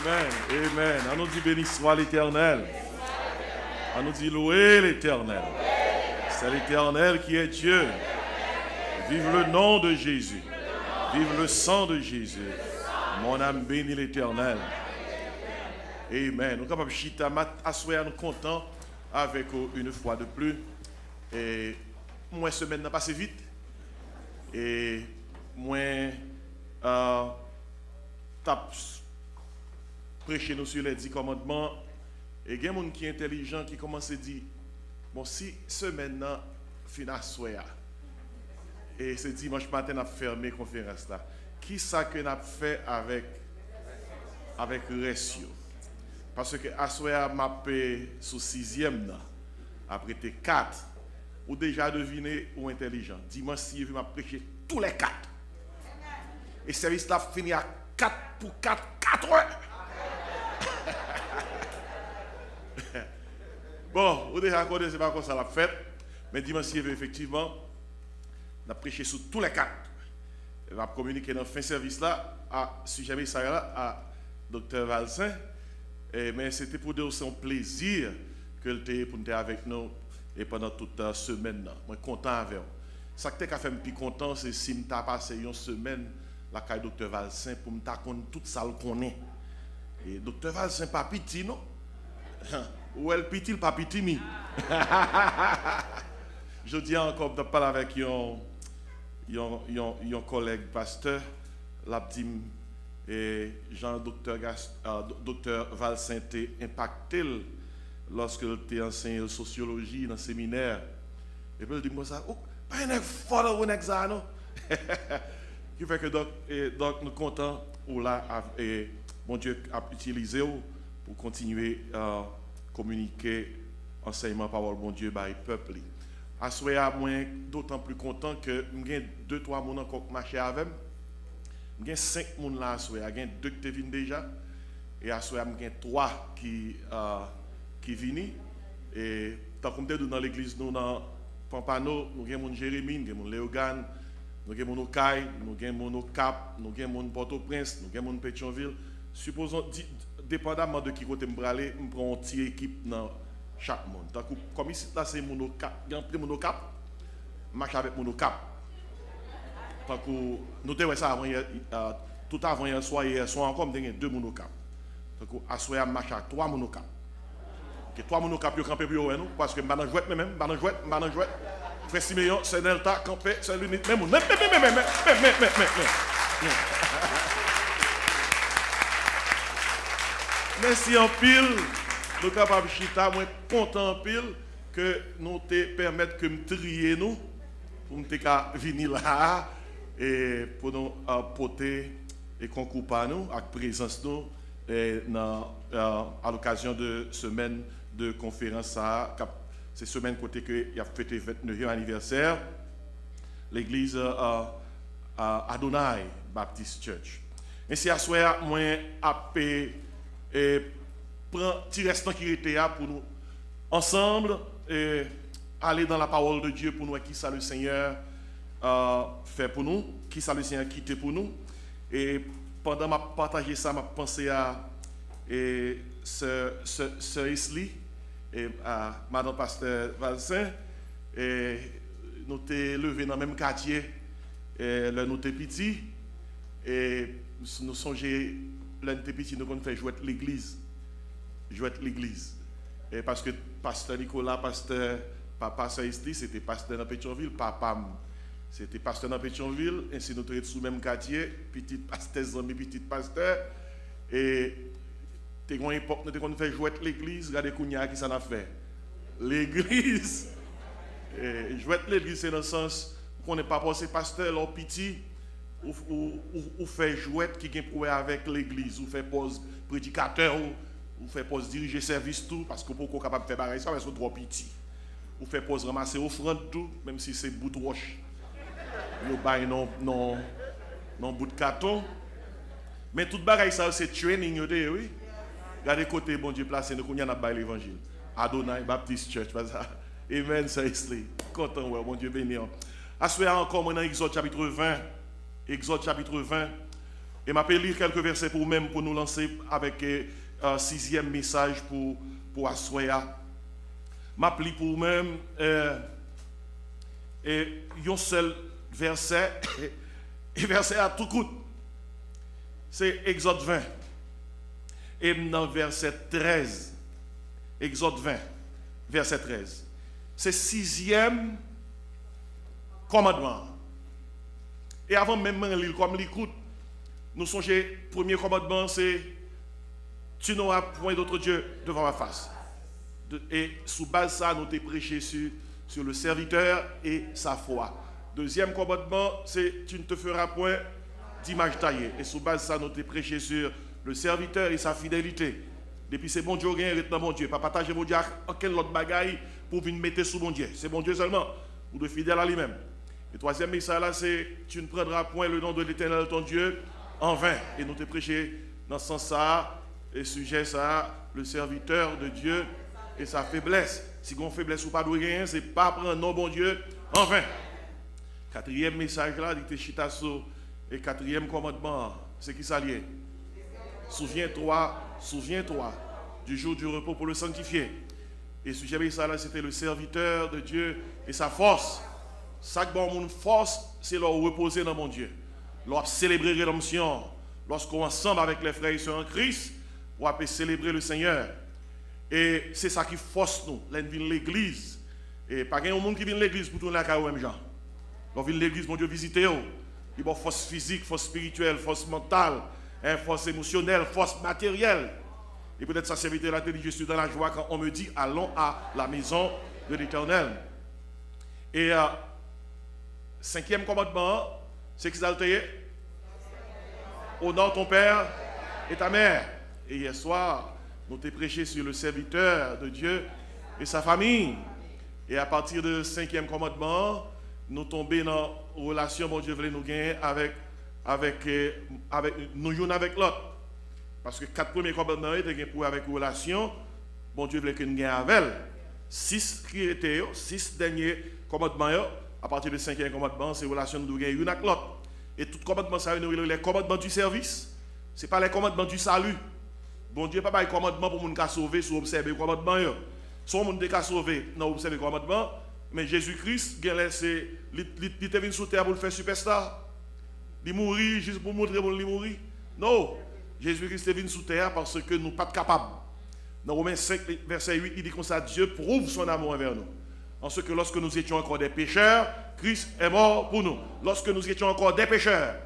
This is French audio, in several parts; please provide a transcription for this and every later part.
Amen. Amen. On nous dit béni soit l'Éternel. On nous dit louer l'Éternel. C'est l'Éternel qui est Dieu. Vive le nom de Jésus. Vive le sang de Jésus. Mon âme bénit l'Éternel. Amen. Nous sommes capables de chita mat assoyer nous contents avec une fois de plus. Et moins semaine n'a passé vite. Et moins tape prêcher nous sur les 10 commandements. Et il y a des gens qui sont intelligents qui commencent à dire bon, si semaine n'a fin assoyer et c'est dimanche matin n'a fermé la conférence là. Qui ça que n'a fait avec Restio? Parce que assoyer m'a payé sous 6e là. Après t'es 4 ou déjà deviné ou intelligent. Dimanche si je vais prêcher tous les 4. Et le service là fini à 4 pour 4 heures. Bon, vous déjà accordé, c'est pas comme ça la fête. Mais dimanche si effectivement, on a prêché sur tous les 4. On va communiquer dans le fin service là à sujet à Dr. Valsin. Mais c'était pour dire aussi un plaisir que le était pour être avec nous et pendant toute la semaine. Je suis content avec vous. Ce qui a fait me plus content, c'est si je passé une semaine la caille Dr. Valsin pour me connaître tout ça qu'on est. Et Dr. Valsin pas petit, non? Ou elle petit, le pas petit, mi. Je dis encore de parler avec un collègue pasteur, l'abdim et Jean-Docteur Valsin était impacté lorsque il était enseigné la sociologie dans le séminaire. Et puis il dit comme ça, oh, pas un fort ou un examen. Qui fait que donc nous sommes contents ou là et bon Dieu a utilisé pour continuer à communiquer enseignement parole bon Dieu par le peuple. À ce moment d'autant plus content que j'ai 2-3 personnes encore marché avec moi. J'ai 5 personnes là à ce moment, j'ai 2 qui viennent déjà et à ce moment j'ai 3 qui viennent. Et tant comme dans l'église nous dans Pampano, nous avons Jérémie, nous avons Léogane, nous avons Okaï, nous avons Cap, nous avons Port-au-Prince, nous avons Pétionville. Supposons, dépendamment de qui côté je vais aller, je prends une petite équipe dans chaque monde. Donc, comme ici, là, c'est mon Cap, il y a un Cap, je marche avec mon Cap. Donc, nous avons ça avant, tout avant hier soir encore, nous avons 2 monocap. Donc, à ce moment, je marche avec 3 monocap. 3 monocap, je campe pour nous, parce que je ne jouette même, je ne jouette. Frère Siméon, c'est Delta, campé, c'est l'unité, même. Merci en pile, nous sommes capables de chita, moi content en pile que nous te permettre que nous trier nous pour nous venir là et pour nous porter et concours par nous avec présence nous à l'occasion de semaine de conférence c'est semaine côté que il a fêté 29e anniversaire l'église Adonai Baptist Church. Ainsi à soir moi et prend petit restant qui était là pour nous ensemble et aller dans la parole de Dieu pour nous qui ça le Seigneur fait pour nous, qui ça le Seigneur quitté pour nous. Et pendant ma partager ça, m'a pensé à Sœur Isli et à Madame Pasteur Valsin et nous t'es levé dans le même quartier et là nous t'es petit et nous songeons l'un de petits nous fait jouer l'église. Et parce que pasteur Nicolas, pasteur papa Saïsli, c'était pasteur dans Pétionville, papa c'était pasteur dans Pétionville, ainsi nous sommes sous le même quartier, petit pasteur, amis, petit pasteur. Et t'es une époque, nous avons fait jouer l'église, regardez Kounia qui s'en a fait. L'église. Jouer l'église, c'est dans le sens qu'on n'est pas passé pasteur, là, petit. Ou fait jouet qui est prouvé avec l'église, ou fait pose prédicateur, ou fait pose diriger service tout, parce que pour qu'on capable de faire pareil, ça va être trop petit. Ou fait pose ramasser offrande tout, même si c'est bout de roche. Ou bail non bout de carton. Mais tout bagaille ça c'est training oui. Regardez côté bon Dieu placé nous connait n'a bail l'évangile. Adonai Baptist Church. Amen ça Isli. Content ouais bon Dieu béni. À ce encore dans Exode chapitre 20. Exode chapitre 20, Et je vais lire quelques versets pour nous lancer avec un sixième message pour Assoya. Je vais lire pour vous-même un seul verset, et verset à tout coup. C'est Exode 20. Et dans verset 13, Exode 20, verset 13. C'est sixième commandement. Et avant même de lire comme l'écoute, nous songeons, premier commandement, c'est tu n'auras point d'autre Dieu devant ma face. Et sous base ça, nous t'ai prêché sur le serviteur et sa foi. Deuxième commandement, c'est tu ne te feras point d'image taillée. Et sous base ça, nous t'ai prêché sur le serviteur et sa fidélité. Depuis c'est bon Dieu, rien dans mon Dieu. Pas partager mon Dieu avec aucun autre bagaille pour venir mettre sous mon Dieu. C'est bon Dieu seulement, ou de fidèle à lui-même. Le troisième message là, c'est tu ne prendras point le nom de l'Éternel ton Dieu en vain. Et nous te prêché dans ce sens ça, et sujet ça, le serviteur de Dieu et sa faiblesse. Si on faiblesse ou pas de rien, c'est pas prendre non bon Dieu en vain. Quatrième message là, dit Chitasso, et quatrième commandement, c'est qui ça lié? Souviens-toi du jour du repos pour le sanctifier. Et sujet message là, c'était le serviteur de Dieu et sa force. Chaque bon monde force, c'est leur reposer dans mon Dieu. Leur célébrer rédemption. Lorsqu'on ensemble avec les frères et sœurs en Christ, on peut célébrer le Seigneur. Et c'est ça qui force nous, l'église. Et pas qu'il y ait un monde qui vient de l'église pour tourner la carrière même gens. On vient de l'église, mon Dieu, visiter. Il y a force physique, force spirituelle, force mentale, force émotionnelle, force matérielle. Et peut-être ça serviteur là, je suis dans la joie quand on me dit allons à la maison de l'Éternel. Et cinquième commandement, c'est qu'ils honore ton père et ta mère. Et hier soir, nous t'ai prêché sur le serviteur de Dieu et sa famille. Et à partir du cinquième commandement, nous tombons dans une relation, mon Dieu voulait nous gagner avec nous avec l'autre. Parce que 4 premiers commandements étaient pour avec une relation, bon Dieu voulait que nous gagnions avec elle. 6 critères, 6 derniers commandements, à partir du 5e commandement, c'est une relation nous gagner une avec l'autre. Et tout commandement, ça veut dire les commandements du service. Ce n'est pas les commandements du salut. Bon Dieu, pas les commandements pour nous sauver, sur observer les commandements. Si on ne sauver, non observer les commandements, mais Jésus-Christ, il est venu sur terre pour le faire superstar. Il mourit juste pour montrer qu'il est mourir. Non, Jésus-Christ est venu sur terre parce que nous ne sommes pas capables. Dans Romains 5, verset 8, il dit comme ça, Dieu prouve son amour envers nous. En ce que lorsque nous étions encore des pécheurs, Christ est mort pour nous. Lorsque nous étions encore des pécheurs,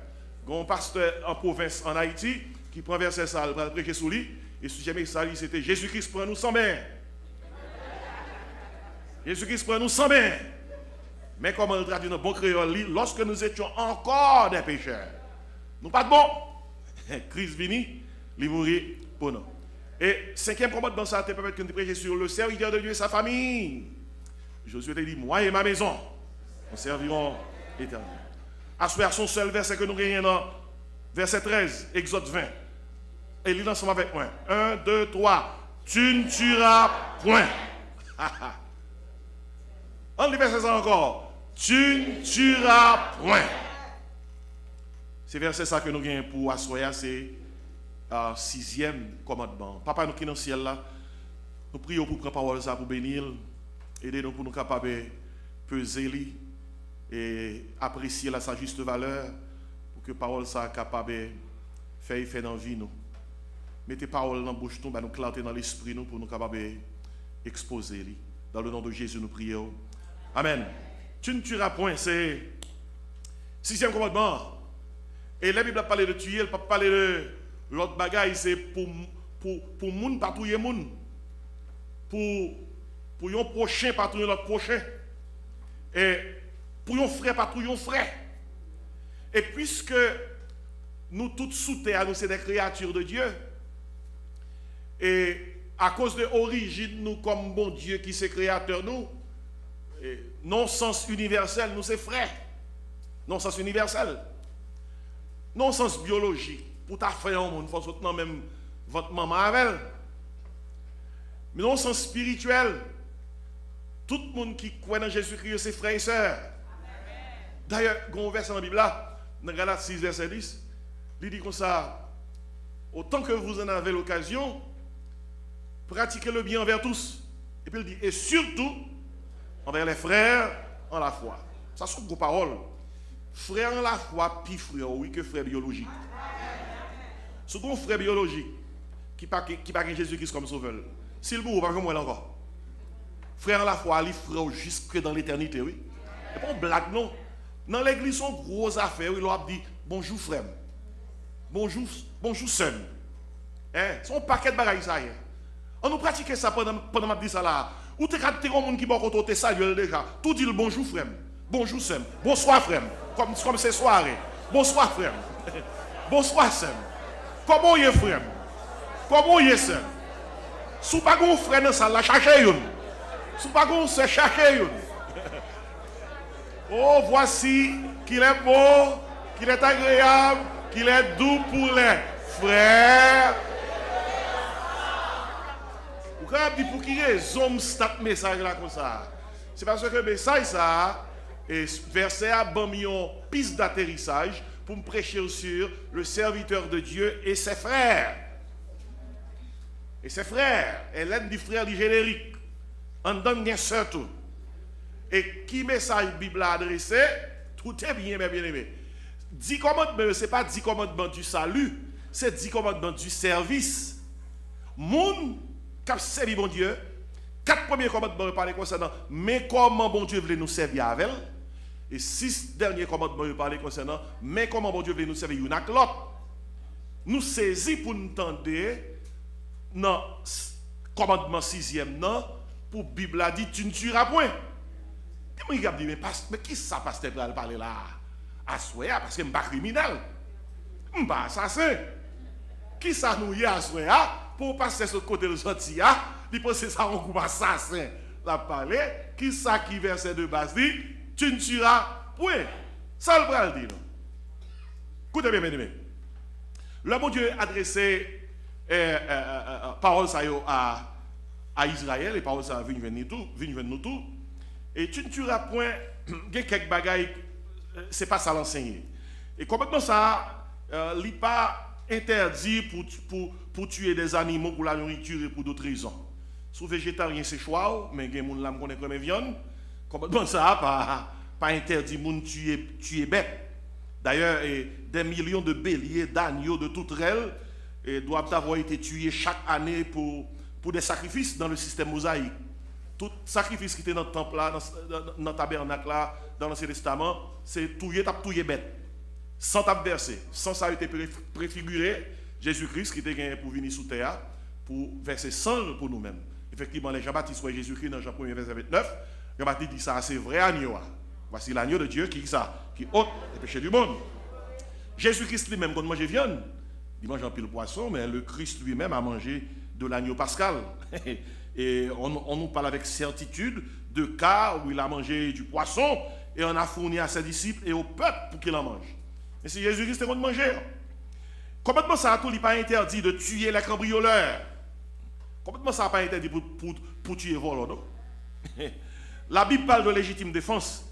il y a un pasteur en province en Haïti qui prend verset ça, il va prêcher sous lui, et ce jamais ça, c'était Jésus-Christ prend nous sans bain. Jésus-Christ prend nous sans bain. Mais comme on le traduit dans le bon créole, lorsque nous étions encore des pécheurs, nous pas de bon. Christ vini, il mourit pour nous. Et cinquième commandement, ça te permet de prêcher sur le serviteur de Dieu et sa famille. Josué te dit, moi et ma maison, nous servirons l'Éternel. Assoir son seul verset que nous gagnons dans verset 13, Exode 20. Et lis ensemble avec moi. 1, 2, 3. Tu ne tueras point. On lit verset ça encore. Tu ne tueras point. C'est verset ça que nous gagnons pour Assoya, c'est 6e commandement. Papa, nous qui sommes dans le ciel là, nous prions pour prendre parole ça pour bénir, aider nous pour nous capables de peser et apprécier sa juste valeur, pour que parole ça capable de faire effet dans la vie nous. Mettez parole dans la bouche nous, nous clarté dans l'esprit nous pour nous capables d'exposer. Dans le nom de Jésus, nous prions. Amen. Tu ne tueras point, c'est 6e commandement. Et la Bible a parlé de tuer, elle ne peut pas parler de l'autre bagaille, c'est pour moun patrouiller moun. Pour yon prochain patrouiller l'autre prochain. Et pour yon frère patrouiller yon frère. Et puisque nous tous sous terre, nous sommes des créatures de Dieu, et à cause de l'origine, nous comme bon Dieu qui c'est créateur nous, non sens universel, nous c'est frères. Non sens universel. Non sens biologique. Pour ta frère, il faut soutenir même votre maman avec elle. Mais non sens spirituel. Tout le monde qui croit dans Jésus-Christ, c'est frères et sœurs. D'ailleurs, il y a un verset dans la Bible, là, dans Galates 6, verset 10, Il dit comme ça, autant que vous en avez l'occasion, pratiquez le bien envers tous. Et puis il dit, et surtout, envers les frères en la foi. Ça, c'est une parole. Frère en la foi, puis frère, oui, que frère biologique. Ce qu'on frère biologique, qui n'a pas Jésus-Christ comme sauveur. S'il vous pas comme moi encore. Frère en la foi, il frère jusque dans l'éternité, oui. C'est pas une blague, non. Dans l'église, son gros affaire, il a dit, bonjour frère. Bonjour sœur. C'est un paquet de bagailles, ça y est. On nous pratique ça pendant que je dis ça là. Ou tu as des gens qui vont côté ça déjà. Tout dit le bonjour frère. Bonjour sœur. Bonsoir frère. Comme c'est soirée. Bonsoir frère. Bonsoir sœur. Comment est frère? Comment est sœur? Si pas un frère dans ça là, cherchez une. Si pas un sœur, cherchez une. Oh, voici qu'il est beau, qu'il est agréable, qu'il est doux pour les frères. Pourquoi pour qui raison ce message là comme ça? C'est parce que le message ça, verset à Bamion, piste d'atterrissage pour me prêcher sur le serviteur de Dieu et ses frères. Et ses frères, Hélène dit frère du générique. On donne bien surtout. Et qui message Bible a adressé, tout est bien, bien aimé. 10 commandements, ce n'est pas 10 commandements du salut, c'est 10 commandements du service. Moun qui a servi bon Dieu, 4 premiers commandements parlent concernant mais comment bon Dieu voulait nous servir avec elle. Et 6 derniers commandements parlent concernant mais comment bon Dieu voulait nous servir une avec l'autre. Nous saisissons pour nous tendre dans le commandement 6e pour la Bible a dit tu ne tueras point. Et moi, je me dis, mais qui ça pasteur pour parler là? À Soya, parce que je ne suis pas criminel. Je ne suis pas assassin. Qui ça nous y a à Soya pour passer ce côté de sortie? Il pense que ça un groupe assassin. La parler, qui ça qui verset de base dit, tu ne tueras point. Ça le bras dit. Écoutez bien, bien. Le bon Dieu a adressé parole à Israël, et parole ça vient nous tout. Et tu ne tueras point, il y a quelques bagailles, ce n'est pas ça l'enseigner. Et complètement ça, il n'est pas interdit pour tuer des animaux pour la nourriture et pour d'autres raisons. Sous végétarien, c'est choix, mais il y a des gens qui connaissent comme viande. Complètement ça, pas interdit de tuer bête. D'ailleurs, des millions de béliers, d'agneaux, de toutes règles, doivent avoir été tués chaque année pour des sacrifices dans le système mosaïque. Tout sacrifice qui était dans le temple là, dans le tabernacle là, dans l'Ancien Testament, c'est touiller bête. Sans tape verser. Sans ça a été préfiguré Jésus-Christ qui était gagné pour venir sous terre, pour verser sang pour nous-mêmes. Effectivement, les Jean-Baptiste voient Jésus-Christ dans Jean 1 verset 29. Jean-Baptiste dit ça, c'est vrai agneau. Voici l'agneau de Dieu qui ôte les péchés du monde. Jésus-Christ lui-même, quand il mange viande, il mange un pile poisson, mais le Christ lui-même a mangé de l'agneau pascal. Et on nous parle avec certitude de cas où il a mangé du poisson et on a fourni à ses disciples et au peuple pour qu'il en mange. Et si Jésus-Christ est de manger, complètement ça a tout, il n'est pas interdit de tuer les cambrioleurs. Complètement ça n'a pas interdit pour tuer les voleurs, non? La Bible parle de légitime défense.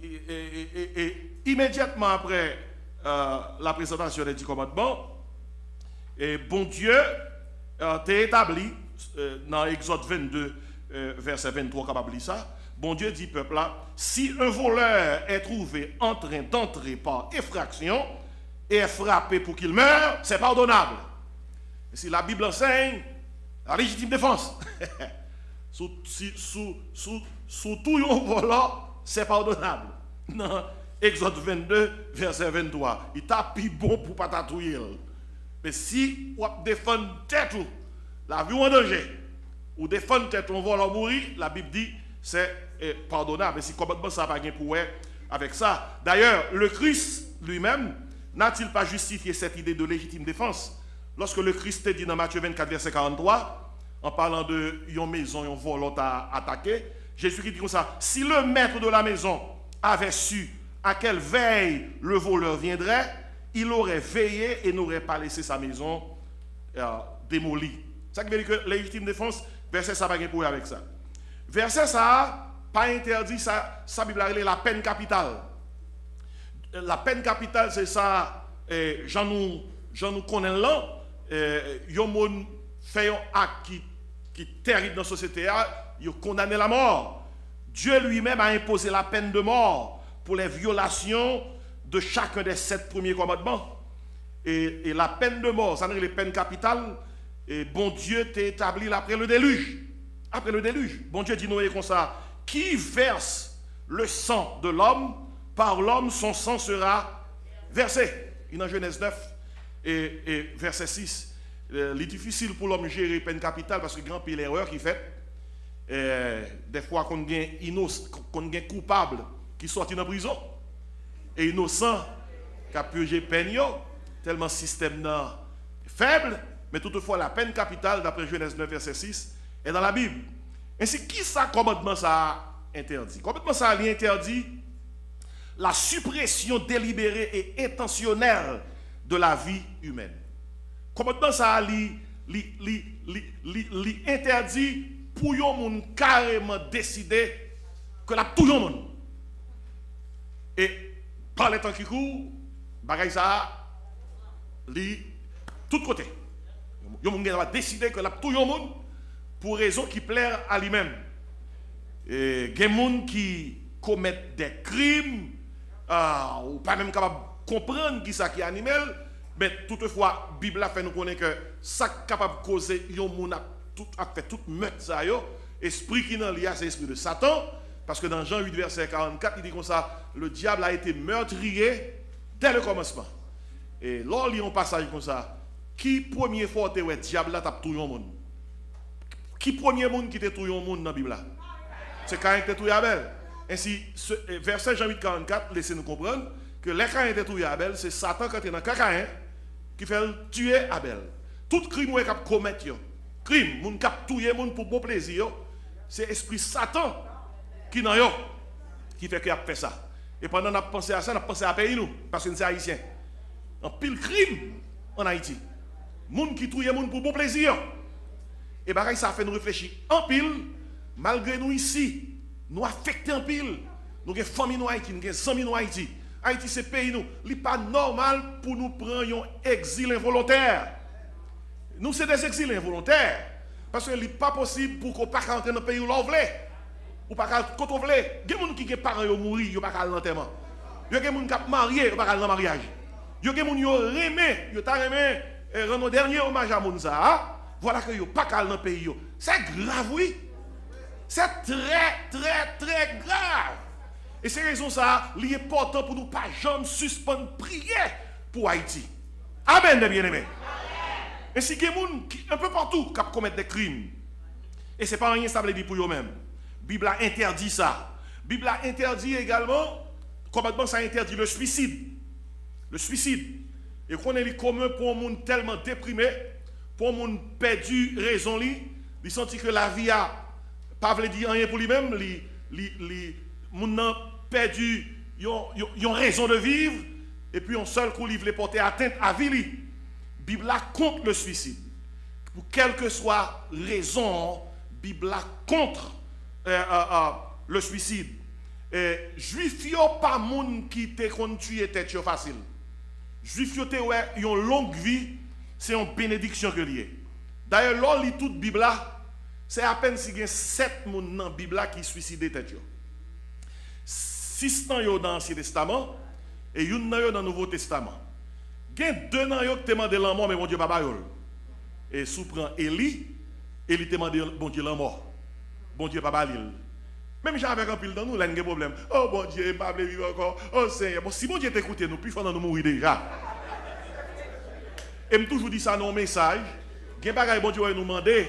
Et immédiatement après la présentation des 10 commandements, et bon Dieu t'est établi dans Exode 22, verset 23, capable de lire ça. Bon Dieu dit peuple là, si un voleur est trouvé en train d'entrer par effraction et est frappé pour qu'il meure, c'est pardonnable. Et si la Bible enseigne la légitime défense, sous tout un volant, c'est pardonnable. Non, Exode 22, verset 23. Il t'a pris bon pour pas tatouiller. Mais si on défend tête, la vie en danger, ou défendre tête, on va mourir, la Bible dit c'est pardonnable. Et si complètement ça n'a pas de pouvoir avec ça. D'ailleurs, le Christ lui-même n'a-t-il pas justifié cette idée de légitime défense lorsque le Christ est dit dans Matthieu 24, verset 43, en parlant de une maison, un volant à attaquer, Jésus qui dit comme ça, si le maître de la maison avait su à quelle veille le voleur viendrait, il aurait veillé et n'aurait pas laissé sa maison démolie. Ça veut dire que légitime défense, verset ça va pour avec ça. Verset ça, pas interdit, ça Bible a la peine capitale. La peine capitale, c'est ça, j'en nous connais là, yon moun fait un acte qui est terrible dans la société, il condamné à la mort. Dieu lui-même a imposé la peine de mort pour les violations de chacun des 7 premiers commandements. Et la peine de mort, ça n'est les peines capitales, et bon Dieu t'a établi après le déluge. Après le déluge, bon Dieu dit Noé comme ça, qui verse le sang de l'homme, par l'homme son sang sera versé. Il est en Genèse 9 et verset 6. Il est difficile pour l'homme gérer peine capitale parce que grand pile l'erreur qu'il fait. Des fois qu'on gagne coupable qui sortit de prison et innocent qui a purgé peine tellement système faible, mais toutefois la peine capitale d'après Genèse 9 verset 6 est dans la Bible. Ainsi, qui ça commandement ça interdit? Commandement ça interdit la suppression délibérée et intentionnelle de la vie humaine. Commandement ça interdit pour yon moun carrément décider que la tout yon moun. Et par les temps qui courent, bagay ça li tout côté. Yon moun va décider que la tout yon moun pour raison qui plaire à lui-même. Et gen moun qui commettent des crimes ou pas même capable de comprendre qui ça qui est animal, mais toutefois Bible a fait nous connaître que ça capable de causer yon moun a fait toute meute ça yo, esprit qui dans l'IA c'est l'esprit de Satan, parce que dans Jean 8 verset 44 il dit comme ça, le diable a été meurtrier dès le commencement. Et là il y a un passage comme ça, qui premier fois te ouais diable là tape tout yon monde? Qui premier monde qui te tout yon monde dans la Bible là? C'est Caïn qui te tout Abel. Ainsi verset Jean 8 44 laissez-nous comprendre que les Caïn te tout Abel, c'est Satan qui est dans Caïn qui fait tuer Abel. Tout crime ou cap commettre crime, moun kap touye moun pour bon plaisir, c'est esprit Satan qui nan yo, qui fait qu'il a fait ça. Et pendant qu'on a pensé à ça, on a pensé à pays nous, parce que nous sommes haïtiens. En pile crime en Haïti. Moun qui touye moun pour bon plaisir. Et pareil, ça fait nous réfléchir en pile, malgré nous ici, nous affectés en pile. Nous avons famille en Haïti, nous avons amis en Haïti. Haïti c'est pays nous. Il n'est pas normal pour nous prendre un exil involontaire. Nous, c'est des exils involontaires. Parce qu'il n'est pas possible pour qu'on ne puisse pas rentrer dans le pays où l'on veut. Ou pas quand on veut. Il y a des gens qui ont parents mourir, ils ne peuvent pas aller dans l'enterrement. Il y a des gens qui sont mariés, ils ne peuvent pas aller dans le mariage. Il y a des gens qui ont aimé, ils ont aimé rendre dernier hommage à Mounza. Voilà que ils ne peuvent pas aller dans le pays. C'est grave, oui. C'est très, très, très grave. Et c'est raison ça, il est important pour nous pas jamais suspendre prier pour Haïti. Amen, mes bien-aimés. Et si il y a des gens un peu partout qui commettent des crimes, et ce n'est pas rien ça veut dire pour eux-mêmes. La Bible a interdit ça. La Bible a interdit également, commandement ça interdit le suicide. Le suicide. Et qu'on est commun pour un monde tellement déprimé, pour un monde perdu raison il senti que la vie a pas voulu dire rien pour lui-même, les gens perdu, ils ont raison de vivre, et puis un seul coup, ils veulent porter atteinte à la vie. La Bible contre le suicide. Pour quelle que soit raison, la Bible contre le suicide. Juif yo pas moun qui te tuer tête facile. Juif yo te ouais une longue vie, c'est une bénédiction que lié. D'ailleurs, là lit toute Bible là, c'est à peine si il y a 7 moun dans Bible qui suicidé tête yo. 6 nan yo dans l'Ancien Testament et une nan yo dans le Nouveau Testament. Il y a 2 nan yo qui te demandé la mort mais bon Dieu pas bayol. Et sous prend Élie te demandé bon Dieu la mort. Bon Dieu pas balil. Même j'avais un pile dans nous, là, il y a un problème. Oh bon Dieu, pas vivre encore. Oh Seigneur, bon, si bon Dieu t'écoute, nous, plus fort nous mourir déjà. Et je toujours dit ça dans le message. Il y a des choses bon Dieu nous demander.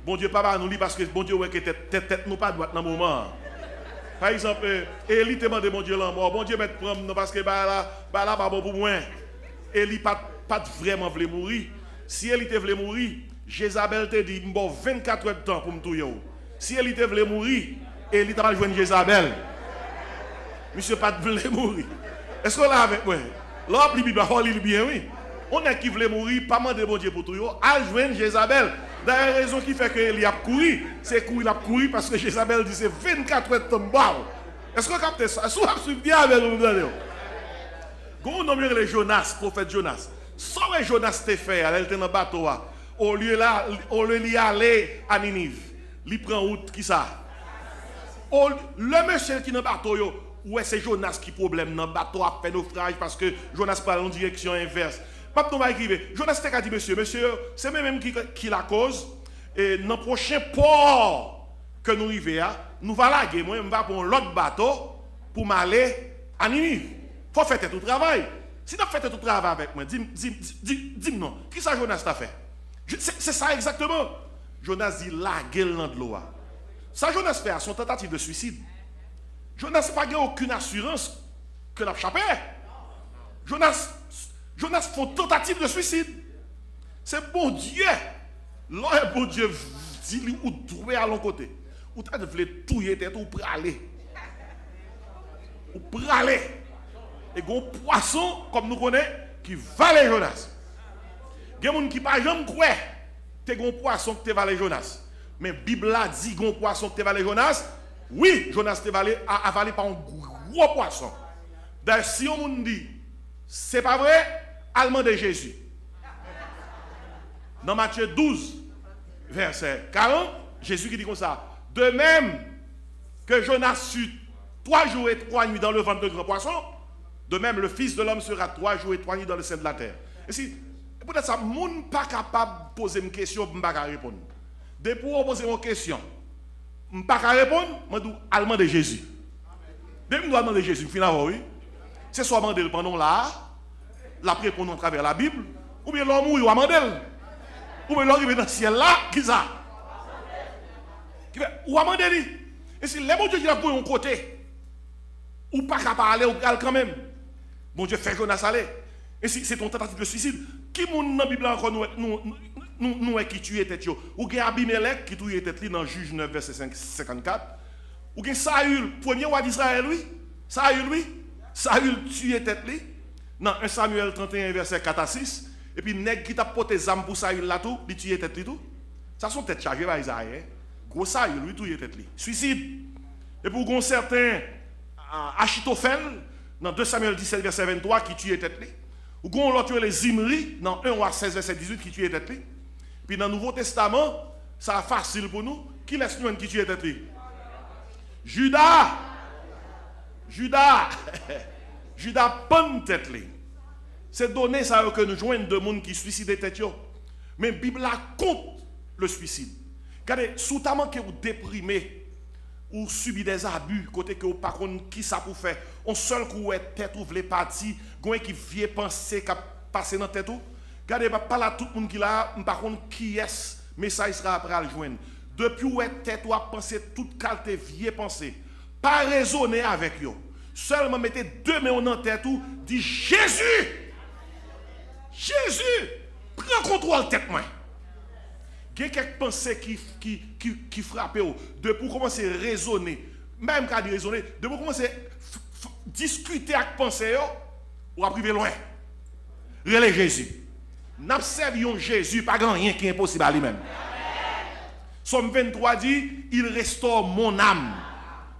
Bon Dieu pas nous lire parce que bon Dieu que tête nous pas droite dans le moment. Par exemple, Élie te demande bon Dieu la mort. Bon Dieu met prendre parce que là pas bon pour moi. Élie pas vraiment voulu mourir. Si Élie te voulait mourir, Jézabel te dit bon 24 heures de temps pour me tuer. Si Élie te voulait mourir, Élie t'a pas joué Jézabel. Monsieur pas voulait mourir. Est-ce qu'on l'a avec moi? Là, la Bible va lire bien, oui. On est qui voulait mourir, pas demander bon Dieu pour tout, à joindre Jézabel. D'ailleurs, la raison qui fait qu'il a couru, c'est qu'il a couru parce que Jézabel dit c'est 24 heures de temps. Est-ce qu'on capte ça? Est-ce qu'on a suivi bien avec nous? Gon nommé le Jonas, prophète Jonas. Ça ouais Jonas te fait, elle était dans le bateau. Au lieu d'y aller à Ninive, il prend route qui ça? Le monsieur qui est dans le bateau, ouais, c'est Jonas qui problème dans le bateau a fait naufrage parce que Jonas parle en direction inverse. Pas de écrire. Jonas t'a dit monsieur, c'est même qui la cause. Et dans le prochain port que nous arrivons, nous allons laguer. Moi, je vais pour l'autre bateau pour m'aller à Ninive. Il faut faire tout le travail. Si tu fais tout le travail avec moi, dis-moi, qui ça Jonas t'a fait? C'est ça exactement. Jonas dit laguer dans de l'eau. Ça Jonas fait à son tentative de suicide. Jonas n'a pas aucune assurance que l'a échappé. Jonas fait une tentative de suicide. C'est bon Dieu. Là, bon Dieu dit où trouver à l'autre côté. Ou tu voulais touiller tête ou praler. Ou praler. Et il y a un poisson, comme nous connaissons, qui valait Jonas. Il y a des gens qui ne pas jamais croire que tu as un poisson qui te valait Jonas. Mais la Bible a dit que un poisson qui te valait Jonas. Oui, Jonas te avalé par un gros poisson. D'ailleurs, si on me dit, c'est pas vrai, allemand de Jésus. Dans Matthieu 12, verset 40, Jésus qui dit comme ça. De même que Jonas fut 3 jours et 3 nuits dans le ventre de grands poissons, de même le Fils de l'homme sera 3 jours et 3 nuits dans le sein de la terre. Et si, peut-être ça, je ne suis pas capable de poser une question, je ne peux pas répondre. Dès pour poser une question, je ne peux pas répondre, je dis allemand de Jésus. Dès que je dois demander Jésus, finalement, oui. C'est soit demander pendant là, la répondre à travers la Bible, ou bien l'homme ou demander. Ou bien l'homme dans le ciel là, qui ça? Ou demander. Et si les bon Dieu qui a pour un côté, ou pas capable d'aller au gal quand même. Bon Dieu fait Jonas aller. Et si c'est ton tentative de suicide, qui moun dans la Bible encore nous qui tué tête yo? Ou gen Abimelech qui tué tête li dans Juge 9 verset 54. Ou gen Saül, premier roi d'Israël lui. Saül tué tête li dans 1 Samuel 31 verset 4 à 6. Et puis nèg qui t'a porté zam pour Saül là tout, li tué tête li tout. Ça son tête chargée par Isaïe. Gros Saül lui tué tête li. Suicide. Et pour gon certain Achitophel dans 2 Samuel 17 verset 23 qui tué tête li. Ou gon l'autre les Zimri dans 1 roi 16 verset 18 qui tué tête li. Puis dans le Nouveau Testament, ça est facile pour nous. Qui laisse nous qui tue tête li? Judas. Judas pomme tête li. C'est donné ça que nous joignons de monde qui suicide tête yo. Mais la Bible compte le suicide. Regardez, sous tellement que vous déprimez ou subissez des abus, côté que vous pas qui ça pour faire, on seul coup est tête ou vle parti, gon qui vient penser qu'a passer dans tête ou. Regardez, pas là tout le monde qui là, par contre qui est, mais ça il sera après à le joindre. Depuis où est tête ou à penser toute qualité vieille pensée. Pas raisonner avec eux. Seulement mettez 2 mains dans tête ou dit Jésus. Jésus, prends contrôle tête moi. Il y a quelques pensées qui frappent ou. Depuis commencer à raisonner, même quand il raisonner, depuis commencer à discuter avec pensée ou à priver loin. Relais Jésus. N'observions Jésus, pas grand rien qui est impossible à lui-même. Somme 23 dit, il restaure mon âme.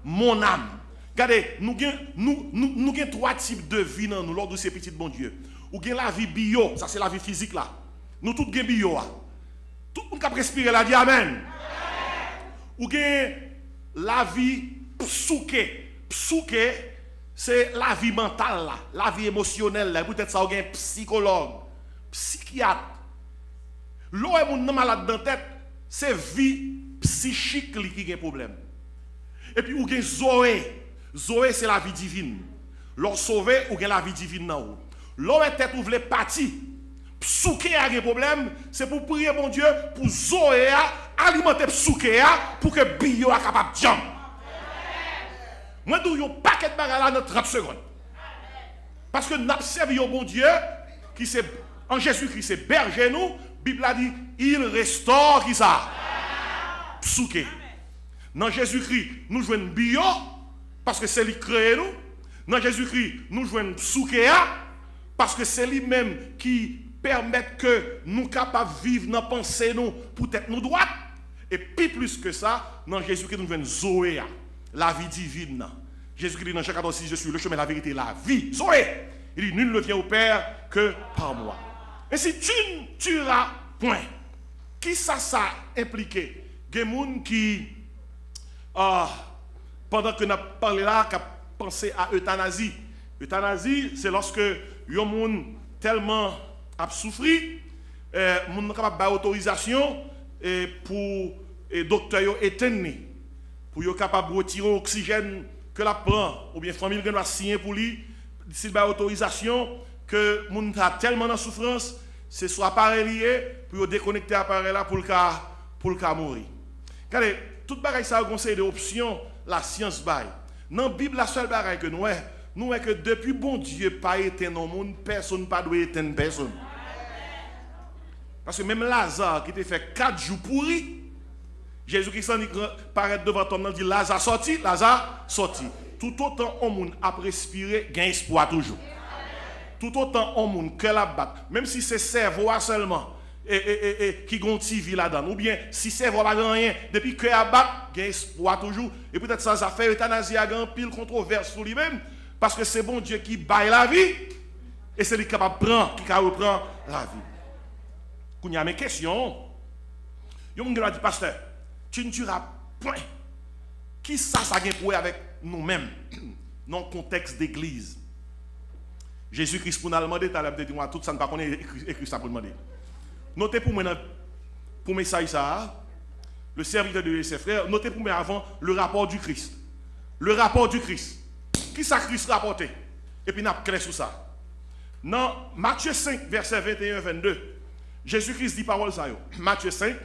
Mon âme. Regardez, nous avons 3 types de vie dans nous, lors de ces petits bon Dieu. Ou avons la vie bio, ça c'est la vie physique là. Nous tous avons bio. Tout le monde qui respirer là, dit Amen. Ou avons la vie psouké. Psouké, c'est la vie mentale là, la vie émotionnelle là. Peut-être ça, vous avez un psychologue. Psychiatre. L'eau est mon malade dans la tête, c'est vie psychique qui a un problème. Et puis, ou gen Zoé. Zoé, c'est la vie divine. L'on sauvé, ou gen la vie divine dans vous. L'eau est tête ou vle parti. Psouké a un problème, c'est pour prier mon Dieu, pour Zoé alimenter Psouké pour que bio a capable de jam. Moi, je dis un paquet de bagages là dans 30 secondes. Parce que nous observons bon Dieu qui c'est en Jésus-Christ, c'est berger nous. La Bible a dit, il restaure qui ça? Psouké. Dans Jésus-Christ, nous jouons bio, parce que c'est lui qui crée nous. Dans Jésus-Christ, nous jouons psouké, parce que c'est lui-même qui permet que nous capables de vivre dans la pensée nous, pour être nous droite. Et puis plus que ça, dans Jésus-Christ, nous jouons Zoé, la vie divine. Jésus-Christ dit dans Jean 14, je suis le chemin, la vérité, la vie. Zoé. Il dit, nul ne vient au Père que par moi. Et si tu ne tueras point, qui ça impliqué? Il y a des gens qui, pendant que nous parlé là, qui pensé à euthanasie. Euthanasie, c'est lorsque il y a des gens tellement a souffri, moun capable ba autorisation pour docteur éteindre pour yo capable retirer l'oxygène que la prend ou bien famille doit signer pour lui s'il ba autorisation que moun a tellement en souffrance c'est soit appareil lié pour déconnecter appareil là pour le cas mourir. Regardez, toute bagaille ça conseil de option la science bail. Dans la Bible la seule bagaille que nous est que depuis bon Dieu pas éteindre le monde, personne pas doit éteindre personne. Parce que même Lazare qui était fait 4 jours pourri, Jésus-Christ paraît devant ton nom dit Lazare sorti, Lazare sorti. Tout autant on monde a respiré, gain espoir toujours. Tout autant on monde que la bat, même si c'est cerveau seulement qui gontive là-dedans, ou bien si cerveau pas rien, depuis que la bat, gain espoir toujours. Et peut-être ça fait euthanasie à grand pile controverse sur lui-même, parce que c'est bon Dieu qui baille la vie, et c'est lui qui reprend la vie. Quand il y a mes questions, il y a dit, pasteur, tu ne tueras point. Qui ça a pour avec nous-mêmes dans le contexte d'église? Jésus-Christ pour nous demander, tu as dit, moi, tout ça ne pas connaître écrit ça pour demander. Notez pour moi, pour mes ça, le serviteur de ses frères, notez pour moi avant le rapport du Christ. Le rapport du Christ. Qui ça Christ rapporté? Et puis, nous avons clair sur ça. Dans Matthieu 5, verset 21-22, Jésus-Christ dit parole ça. Matthieu 5,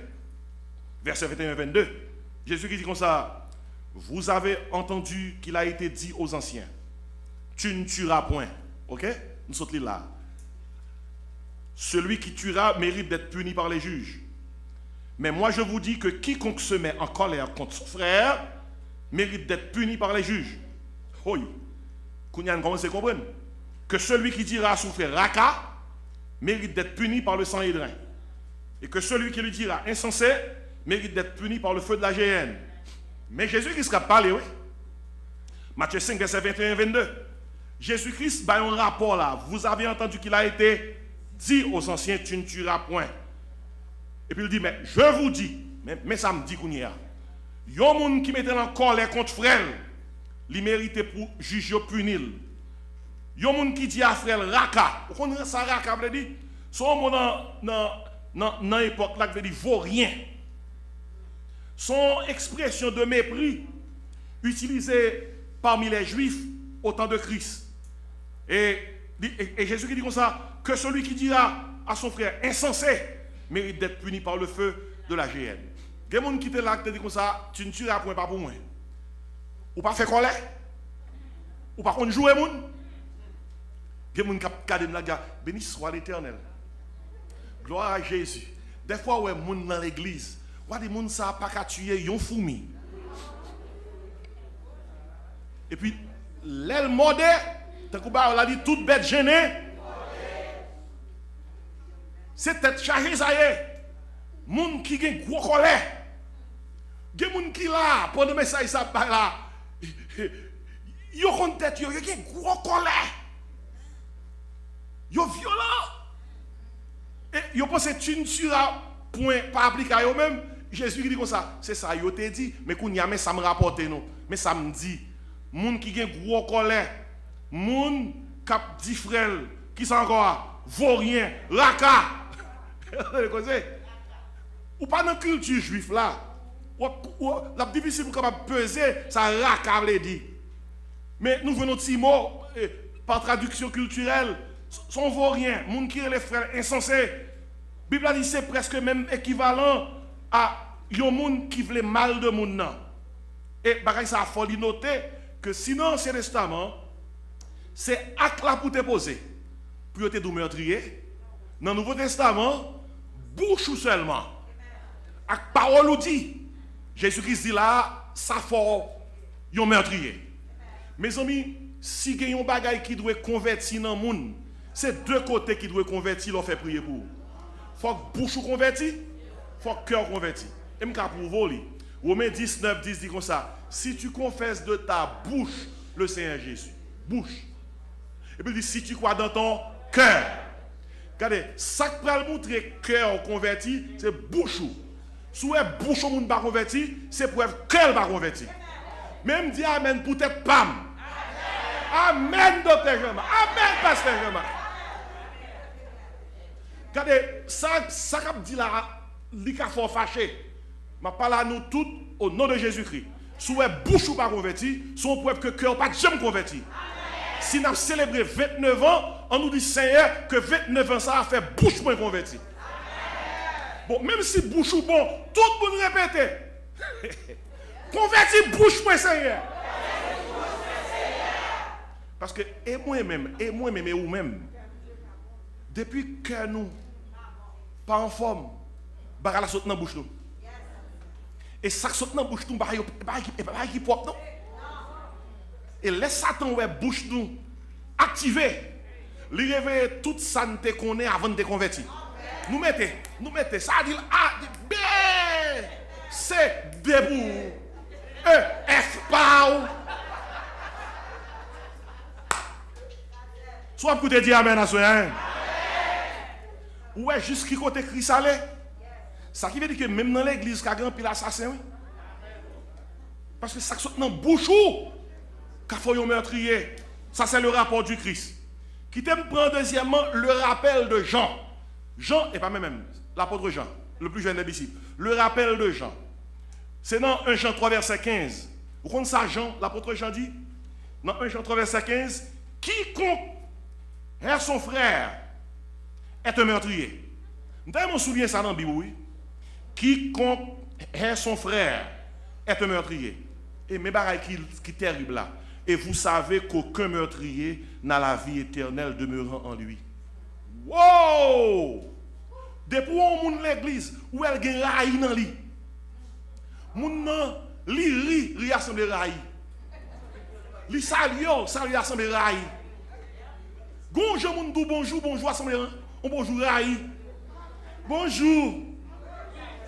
verset 21-22. Jésus-Christ dit comme ça. Vous avez entendu qu'il a été dit aux anciens. Tu ne tueras point. Ok? Nous sommes là. Celui qui tuera mérite d'être puni par les juges. Mais moi je vous dis que quiconque se met en colère contre son frère mérite d'être puni par les juges. Oui. Kounyan commence à comprendre. Que celui qui dira à son frère Raka mérite d'être puni par le sang hédrin. Et que celui qui lui dira insensé mérite d'être puni par le feu de la géhenne. Mais Jésus-Christ a parlé, oui. Matthieu 5, verset 21-22. Jésus-Christ a un rapport là. Vous avez entendu qu'il a été dit aux anciens, tu ne tueras point. Et puis il dit, mais je vous dis, mais ça me dit qu'on y a. Il y a des gens qui mettent en colère contre frère, ils méritent pour juger punir. Il y a des gens qui disent à frère Raka. Vous connaissez ça, Raka, vous dit? Son dans l'époque là, vous dit, vaut rien. Son expression de mépris utilisée parmi les Juifs au temps de Christ. Et Jésus qui dit comme ça, que celui qui dira à son frère insensé mérite d'être puni par le feu de la géhenne. Il y a des gens qui te là, qui te dit comme ça, tu ne tueras point pas pour moi. Ou pas faire colère. Ou pas qu'on joue les gens. Il y a des gens qui disent, béni soit l'Éternel. Gloire à Jésus. Des fois, ouais, gens dans l'église, ouais, des gens ça pas qu'à tuer, ils ont fourmi. Et puis, l'aile modé, on a dit toute bête gênée. C'est tête chargée, ça y est. Moun qui a gros colère. Il y a des gens qui là, pendant que ça là, ils ont une tête, ils ont gros colère. Ils sont violents. Et ils pensent que tu ne seras point pas appliqué à eux-mêmes. Jésus qui dit comme ça, c'est ça, il t'a dit, mais mais ça me rapporte non. Mais ça me dit, moun qui a gros colère, moun qui a dit frère, qui sont encore, vaut rien, raka. Ou pas dans la culture juive là, la difficile pour capable peser, ça raka veut dire. Mais nous venons de ces mots, par traduction culturelle, son vaut rien, moun qui est les frères insensés. La Bible dit c'est presque même équivalent à yon moun qui veut mal de moun nan. Et bagay ça faut noter que sinon l'Ancien Testament c'est acte là pour te poser pour te dou meurtrier. Dans le Nouveau Testament bouche ou seulement avec parole ou dit Jésus-Christ dit là ça faut yon meurtrier. Mes amis, si gen yon bagay qui doit convertir dans moun, c'est deux côtés qui doivent convertir, l'on fait prier pour. Faut que bouche converti, faut que cœur converti. Et je pour voler. Romains 19, 10 dit comme ça. Si tu confesses de ta bouche le Seigneur Jésus, bouche. Et puis il dit, si tu crois dans ton cœur. Regardez, ça qui va montrer cœur converti, c'est bouchou. Si vous avez bouchou moun pas converti, c'est pour être cœur pas converti. Même dit amen pour être pam. Amen, docteur Jean-Marc. Amen, pasteur Jean-Marc. Regardez, ça qu'a dit là, il faut fâcher. Je parle à nous tous au nom de Jésus-Christ. Si vous avez bouche ou pas converti, si vous preuve que cœur pas jamais converti. Si nous avons célébré 29 ans, on nous dit Seigneur que 29 ans ça a fait bouche moins converti. Bon, même si bouche ou bon, tout le monde répète. Converti bouche moins Seigneur. Parce que, et moi-même, et vous-même, depuis que nous, pas en forme, bah la saute dans la bouche nous. Et ça saute dans la bouche nous, bah qui propre non. Et laisse Satan ouais bouche nous activer, lui réveiller toute ça nous te connaît avant de te convertir. Nous mettez, ça dit A, B, C, D pour E, F, PAU. Soit pour te dire amen à ce hein. Ouais, jusqu'à côté Christ allait. Ça qui veut dire que même dans l'église, il y a un grand pile assassin. Oui. Parce que ça saute dans bouche ou qu'il faut un meurtrier. Ça, c'est le rapport du Christ. Qui t'aime prendre deuxièmement le rappel de Jean. Jean, et pas même, l'apôtre Jean, le plus jeune des disciples. Le rappel de Jean. C'est dans 1 Jean 3, verset 15. Vous comprenez ça, Jean, l'apôtre Jean dit? Dans 1 Jean 3, verset 15, quiconque est son frère est un meurtrier. Vous me souviens ça dans la Bible, oui? Quiconque est son frère est un meurtrier. Et mes bagailles qui terrible là. Et vous savez qu'aucun meurtrier n'a la vie éternelle demeurant en lui. Wow! Depuis où on monte l'église, où elle gagne raï dans lui. Moun nan li assemblée raï. Li salue assemblée raï. Bonjour moun dou bonjour assemblée on bonjour raï. Bonjour.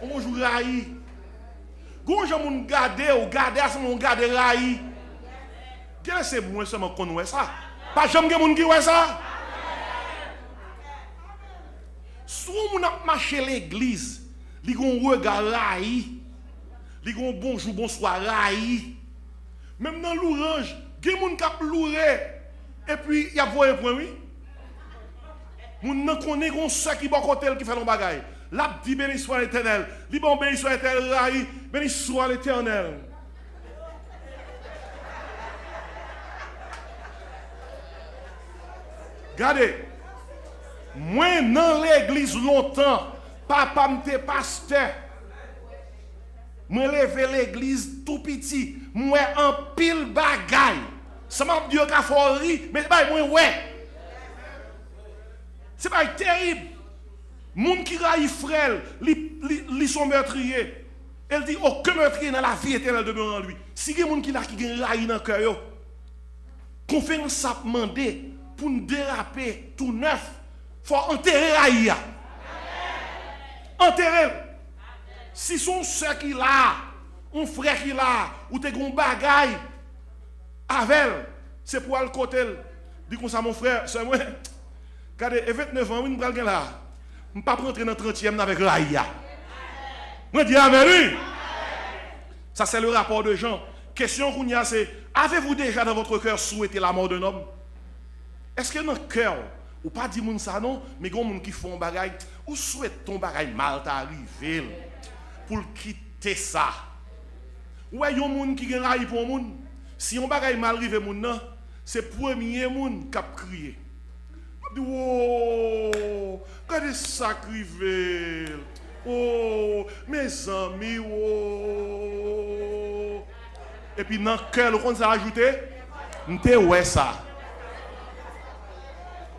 On bonjour raï. Bonjour moun gade assemblée on gade raï. Quel c'est moi seulement qu'on ouais ça? Pas jamais moun qui ouais ça? Si on a marché l'église, li gon regard raï, li gon bonjour bonsoir raï. Même dans l'orange, gen moun k'ap louré et puis y a voyé point oui. Moun nan connaît gon ça qui bon côté qui fait l'on bagaille. La dit béni soit l'Éternel, li bon béni soit l'Éternel raï, béni soit l'Éternel. Regardez, moi dans l'église longtemps, papa m'était pasteur. Moi levé l'église tout petit, moi en pile bagaille. Ça m'a dit qu'a fori, mais bah moi ouais. C'est pas terrible. Moun qui raille frère, li sont meurtriers. Elle dit aucun meurtrier dans la vie éternelle demeure en lui. Si il y a moun qui là qui gagne raille dans cœur, conférence ça demander pour nous déraper tout neuf, faut enterrer raille. Enterrer. Si son soeur qui là, un frère qui là, ou te gon bagaille avec, c'est pour le côté. Dis comme ça mon frère, c'est moi. Regardez, 29 ans, je ne vais là. Je ne vais pas rentrer dans le 30e avec Raïa. Je dis amen. Ça, c'est le rapport de Jean. Question qu'on y a, c'est avez-vous déjà dans votre cœur souhaité la mort d'un homme? Est-ce que dans le cœur, ou pas dit ça non, mais il y a des gens qui font un bagage, ou souhaitent ton bagage mal t'arriver pour quitter ça? Ou il y a des gens qui ont raillé pour moun. Si un bagage mal arrivé moun, c'est le premier moun qui a crié. Oh, regardez ça crivé. Oh, mes amis, oh. Et puis dans le cœur, on s'est ajouté, m'te ouais ça.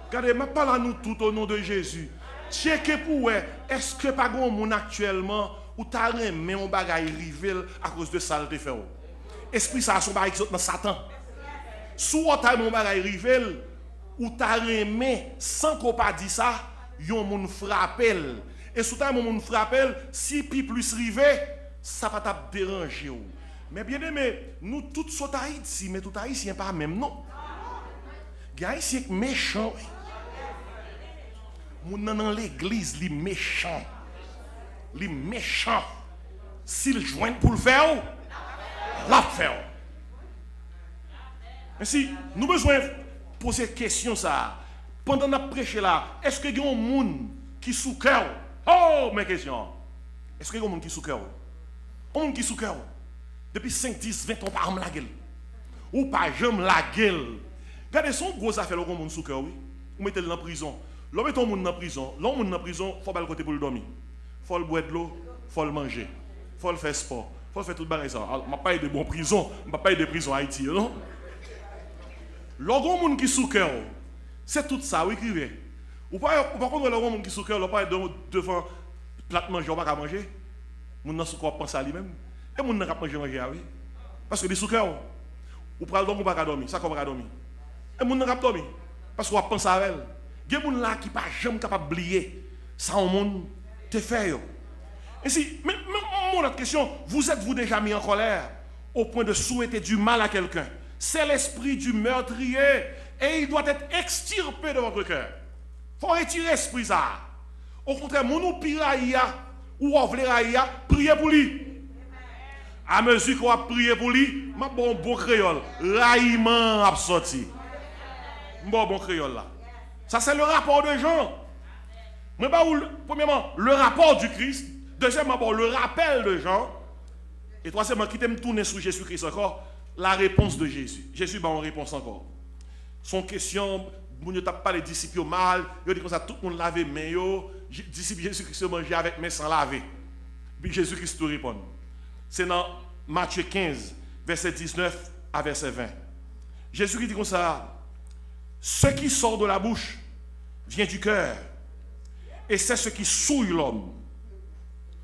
Regardez, je parle à nous tout au nom de Jésus. Checkez pour ouais, est-ce que pas grand monde actuellement ou t'as remis un bagage rival à cause de ça le fait. Esprit ça son bagage qui saute dans Satan. Soit t'as un bagage rival ou t'as remis sans qu'on pas dit ça, yon moun frappel. Et sous ta moun frappel, si pi plus rivé, ça va t'a déranger. Mais bien aimé, nous tous sommes Haïti, mais tout Haïtien pas même non. Gars, c'est méchant. Moun dans l'église, li méchant. Li méchant. S'il joint pour le faire, la faire. Ainsi, nous besoin poser question ça. Pendant qu'on prêché là, est-ce que il y a un monde qui sous cœur? Oh, mes questions. Est-ce que il y a un monde qui sous cœur? Un monde qui sous cœur. Depuis 5, 10, 20 ans, pas la gueule. Ou pas jamais la gueule. Regardez son gros affaire, le monde sous cœur, oui. Vous mettez-le dans la prison. L'homme met ton monde dans la prison. L'homme monde dans la prison, il faut pas le côté pour le dormir. Il faut le boire de l'eau, il faut le manger. Il faut le faire sport. Il faut faire tout le bagage. Je ne vais pas aider de bonne prison. Je ne vais pas aider de prison à Haïti, non? L'homme qui sous cœur, c'est tout ça, oui, qui est. Ou pas contre l'homme qui sous cœur, il pas devant plat manger, on va pas manger. Mon nan sous corps pense à lui-même. Et mon nan pas manger, oui. Parce que les sous cœur, ou pas dormir, ou pas dormir. Ça qu'on va dormir. Et mon nan pas dormir. Parce qu'on pense à elle. Il y a des gens qui ne sont pas jamais capables d'oublier. Ça, on monde te fait. Et si, mais mon autre question, vous êtes-vous déjà mis en colère au point de souhaiter du mal à quelqu'un? C'est l'esprit du meurtrier et il doit être extirpé de votre cœur. Il faut retirer l'esprit ça. Au contraire, mon piraïa ou ovleraïa, priez pour lui. À mesure qu'on va prier pour lui, ma bon créole, raïman a sorti. Bon créole là. Ça c'est le rapport de Jean. Mais premièrement, le rapport du Christ. Deuxièmement, le rappel de Jean. Et troisièmement, qui t'aime tourner sur Jésus-Christ encore, la réponse de Jésus. Jésus a une réponse encore. Son question, vous ne tapez pas les disciples mal, il dit comme ça, tout le monde lavait les mains, disciples Jésus-Christ mangeait avec mains sans laver. Puis Jésus-Christ te répond. C'est dans Matthieu 15, verset 19 à verset 20. Jésus dit comme ça, ce qui sort de la bouche vient du cœur, et c'est ce qui souille l'homme.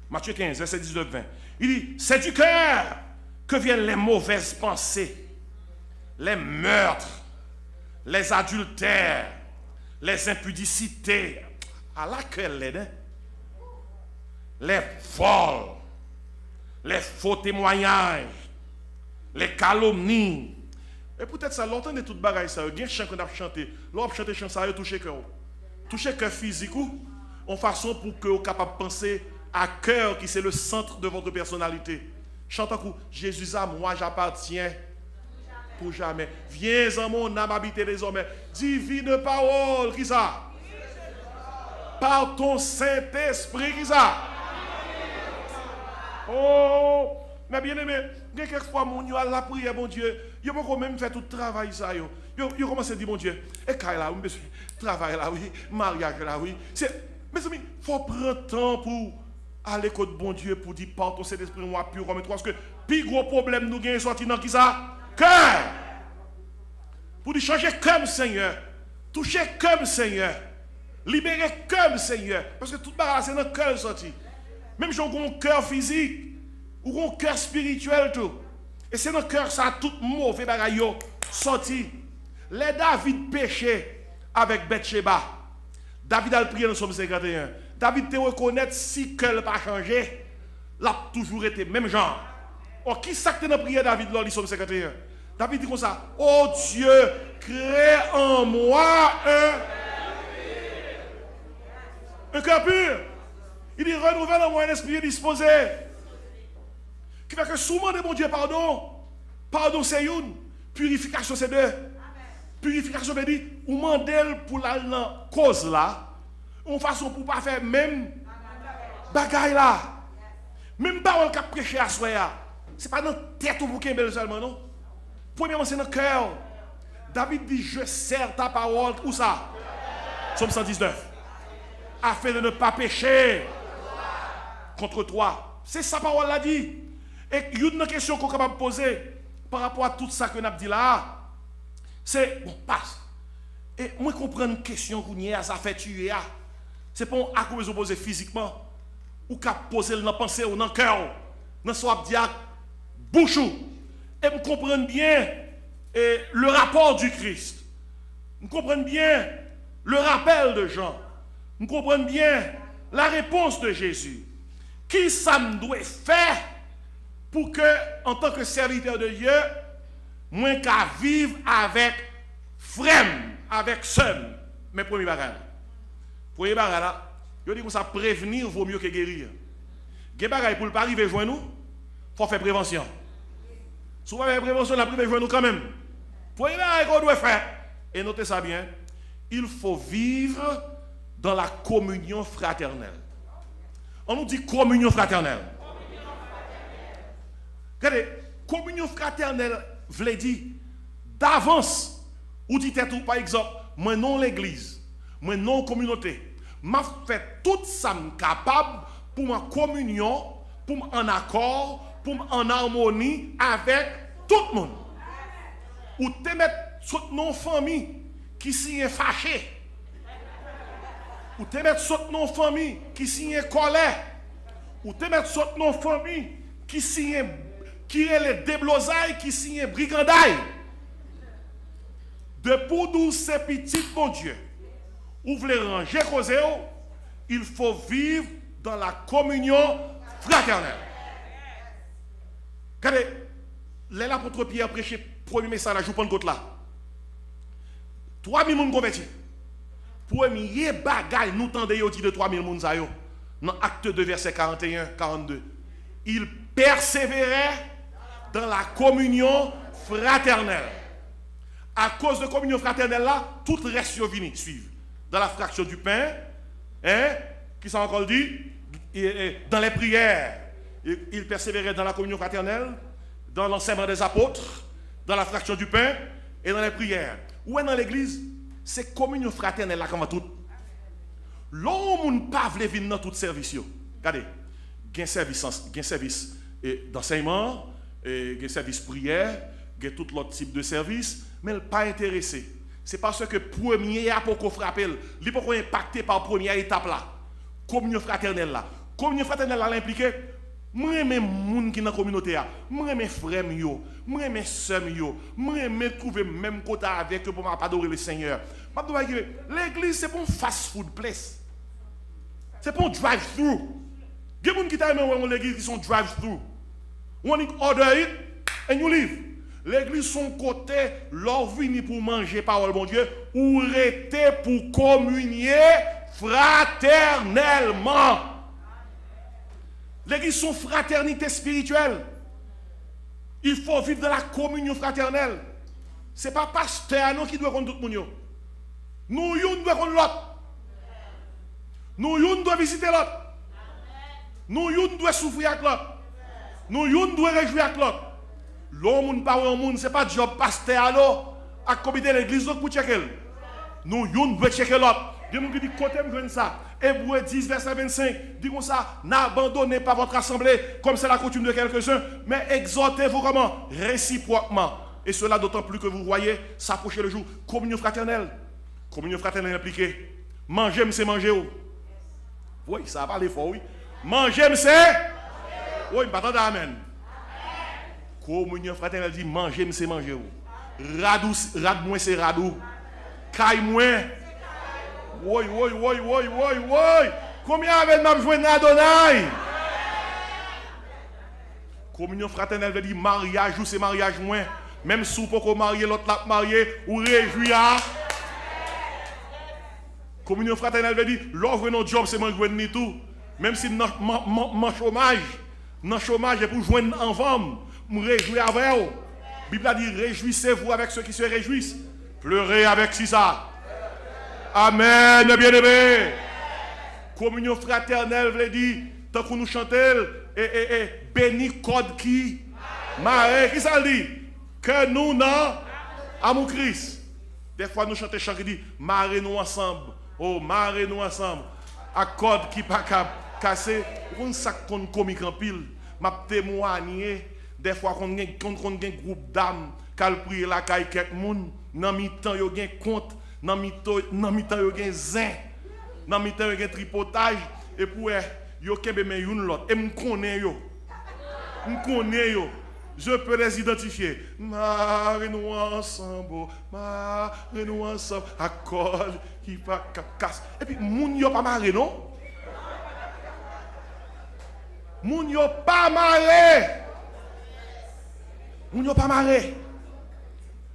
Matthieu 15, verset 19-20. Il dit, c'est du cœur que viennent les mauvaises pensées, les meurtres, les adultères, les impudicités, à laquelle les vols, les faux témoignages, les calomnies. Et peut-être ça, longtemps de toute bagaille ça, il y a un chant qu'on a chanté, l'on a chanté chant ça, il a touché cœur. Toucher cœur physique en façon pour que vous capable de penser à cœur qui c'est le centre de votre personnalité. Chante un coup, Jésus à moi j'appartiens pour jamais. Viens en mon âme habiter désormais. Divine parole, qui ça? Par ton Saint-Esprit, qui ça? Oh, mais bien aimé, quelquefois mon Dieu, la prière, mon Dieu, il faut quand même faire tout le travail ça. Il commence à dire, mon Dieu, et quand là, oui, travail là, oui, mariage là, oui. Mais il faut prendre temps pour aller côté bon Dieu pour dire, par ton Saint-Esprit, moi, pur, comme toi, parce que le plus gros problème nous gagnons sorti dans qui ça? Cœur. Pour dire, changer comme Seigneur, toucher comme Seigneur, libérer comme Seigneur, parce que tout le monde, c'est dans le cœur sorti. Même si on a un cœur physique, ou un cœur spirituel, tout. Et c'est dans le cœur, ça, tout mauvais bagaille sorti. Les David péché avec Bathsheba. David a prié dans Somme 51. David te reconnaît si le cœur n'a pas changé, l'a toujours été même genre. Or, qui s'acte dans la prière David lors du Somme 51? David dit comme ça, oh Dieu, crée en moi un cœur pur. Il dit, renouvelle en moi un esprit disposé. Qui fait que souvent de mon Dieu, pardon c'est une, purification c'est deux. Purification veut dire, ou mandel pour la cause là, une façon pour ne pas faire même bagaille là. Même parole qu'a prêché à soi, ce n'est pas dans la tête ou bouquin seulement, non? Premièrement, c'est dans le cœur. David dit, je sers ta parole, où ça? Somme 119. Afin de ne pas pécher contre toi. C'est sa parole l'a dit. Et il y a une question qu'on est capable de poser par rapport à tout ça que nous avons dit là. C'est, bon, passe. Et moi, je comprends une question qu'on y a, ça fait tuer. C'est pas à quoi vous poser physiquement. Ou qu'à poser dans la pensée ou dans le cœur. Dans son diable, bouchou. Et vous comprenez bien le rapport du Christ. Vous comprenez bien le rappel de Jean. Vous comprenez bien la réponse de Jésus. Qui ça me doit faire pour que, en tant que serviteur de Dieu, moi qu'à vivre avec frème. avec seum. Mais premier bagage. Premier bagage là, je dis que ça prévenir vaut mieux que guérir. Des bagages pour ne pas arriver joindre nous, il faut faire prévention. Si vous avez prévention, la privé joindre nous quand même. Premier bagage qu'on doit faire, et notez ça bien, il faut vivre dans la communion fraternelle. On nous dit communion fraternelle. Regardez, communion fraternelle veut dire d'avance, ou dit tout par exemple, moi non l'église, moi non communauté, m'a fait tout ça capable pour ma communion, pour en accord, pour en harmonie avec tout le monde. Ou te mettre sur nos familles qui s'y fâchées. Ou te mettre sur nos familles qui s'y colère. Ou te mettre sur nos familles qui est les déblosailles, qui s'y brigandailles. De pour nous ces petits bon Dieu, ou voulez ranger causer, il faut vivre dans la communion fraternelle. Regardez, l'apôtre Pierre prêchait premier message à Joupon côté là. 3000 personnes convertis. Premier bagaille, nous tendez au de 3000 personnes dans Acte 2, verset 41-42. Il persévérait dans la communion fraternelle. À cause de la communion fraternelle là, tout le reste est venu suivre. Dans la fraction du pain, qui s'est encore dit, dans les prières, il persévérait dans la communion fraternelle, dans l'enseignement des apôtres, dans la fraction du pain et dans les prières. Ou dans l'église, c'est communion fraternelle là qu'on va tout. L'homme ne pas veut venir dans tout service. Regardez, il y a un service d'enseignement, il y a un service prière, il y a tout l'autre type de service, mais il n'est pas intéressé. C'est parce que premier a pour qu'on frappe, il n'est pas impacté par la première étape là. Communion fraternelle là. Communion fraternelle là l'implique. Moi j'aime les gens qui sont dans la communauté, moi j'aime mes frères, moi j'aime mes soeurs, moi j'aime trouver le même côté avec eux pour adorer le Seigneur. L'église c'est pas un fast-food place. C'est pas un drive-thru. Il y a des gens qui aiment l'église qui sont drive-thru. On order it and you leave. L'église son côté, l'or vini pour manger parole bon Dieu, ou rester pour communier fraternellement. L'église son fraternité spirituelle. Il faut vivre dans la communion fraternelle. Ce n'est pas pasteur qui doit connaître tout le monde. Nous devons connaître l'autre. Nous devons visiter l'autre. Nous devons souffrir avec l'autre. Nous devons réjouir avec l'autre. L'homme pas au monde, ce n'est pas job pasteur alors à comité de l'église pour checker. Nous devons checker l'autre. Dieu nous dit côté me ça. Hébreux 10 verset 25 dit comme ça, n'abandonnez pas votre assemblée comme c'est la coutume de quelques-uns, mais exhortez-vous comment réciproquement. Et cela d'autant plus que vous voyez s'approcher le jour. Communion fraternelle. Communion fraternelle impliquée. Manger, c'est manger. Oui, ça va aller fort, oui. Manger, c'est. Oui, pas tant amen. Communion fraternelle dit manger, c'est manger. Radou, rad-moi, c'est radou. Caille-moi. Oui. Combien avec m'a joué Adonai? Communion fraternelle veut dire mariage ou c'est mariage moins. Même si vous pouvez marier l'autre l'a marié ou réjouir. Communion fraternelle veut dire l'offre nos job c'est manger ni tout. Même si mon chômage, est pour joindre en femme, me réjouir avec vous. La Bible a dit réjouissez-vous avec ceux qui se réjouissent. Pleurez avec ça. Amen, bien-aimé. Communion fraternelle veut dire, tant que nous chantons, béni code qui marre. Qui ça dit? Que nous n'avons amour Christ. Des fois nous chantons chant qui dit, marrez-nous ensemble. Oh, marrez-nous ensemble. À code qui pas cassé. On sac qu'on comique en pile. M'a témoigné. Des fois qu'on a un groupe d'âmes qui a prié la caille quelques monde. Dans mi-temps, il y a un compte. Dans mi-temps, il y a un zin. Dans mi-temps, il y a un tripotage. Et pour yo kembe men yon l'autre. Et me connais yo. Je peux les identifier. Marre-nous ensemble. Accord qui va casse. Et puis, moun yo pas marre, non? Moun yo pas marre.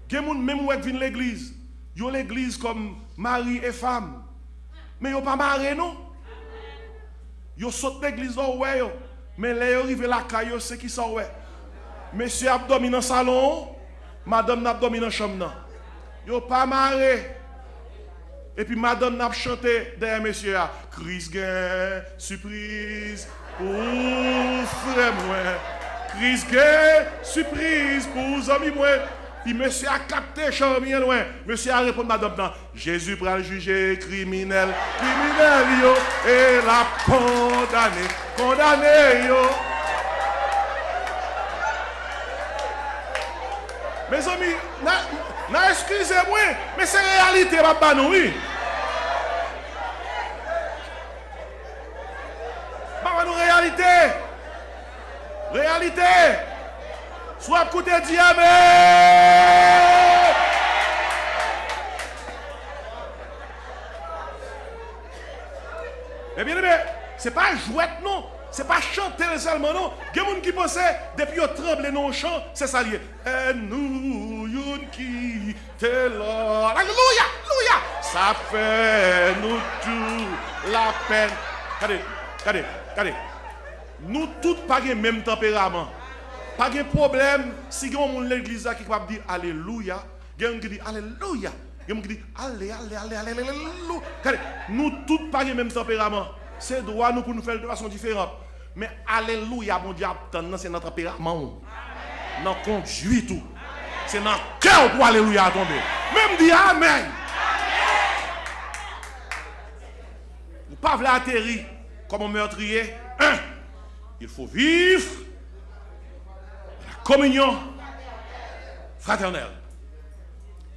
Gen moun même ou vient l'église. Yo l'église comme mari et femme. Mais yo pas marié non. Yo saute l'église ouais yo. Mais là yo arrive la caille c'est qui ça ouais. Monsieur abdomen dans salon, madame n'abdomen dans chambre non. Yo pas marié. Et puis madame n'a chanté derrière monsieur a Chris Gain, surprise pour frère moi. Chris Gain, surprise pour amis moi. Puis monsieur a capté charmien loin. Monsieur a répondu madame non. Jésus prend le juger criminel yo et la condamné yo. Mes amis, excusez-moi, mais c'est réalité, papa, nous, oui. Papa, nous, réalité. Réalité. Soit écoutez, diable. Eh bien, c'est pas jouette, non. C'est pas chanter seulement, non. Il y a des gens qui pensaient, depuis qu'ils tremblent dans le chant, c'est ça lié. Et nous, yon qui t'es là. Alléluia, alléluia. Ça fait nous tout la peine. Regardez. Nous tous pas le même tempérament. Pas de problème si il y a un l'église qui va dire alléluia. Il y a un qui dit alléluia. Il y a un qui dit alléluia. Nous tous pas le même tempérament. C'est droit nous pour nous faire de façon différente. Mais alléluia, mon Dieu, c'est notre tempérament. Nous conduit tout. C'est notre cœur pour alléluia tomber. Même dit amen. Vous ne pouvez pas atterrir comme un meurtrier. Il faut vivre la communion fraternelle.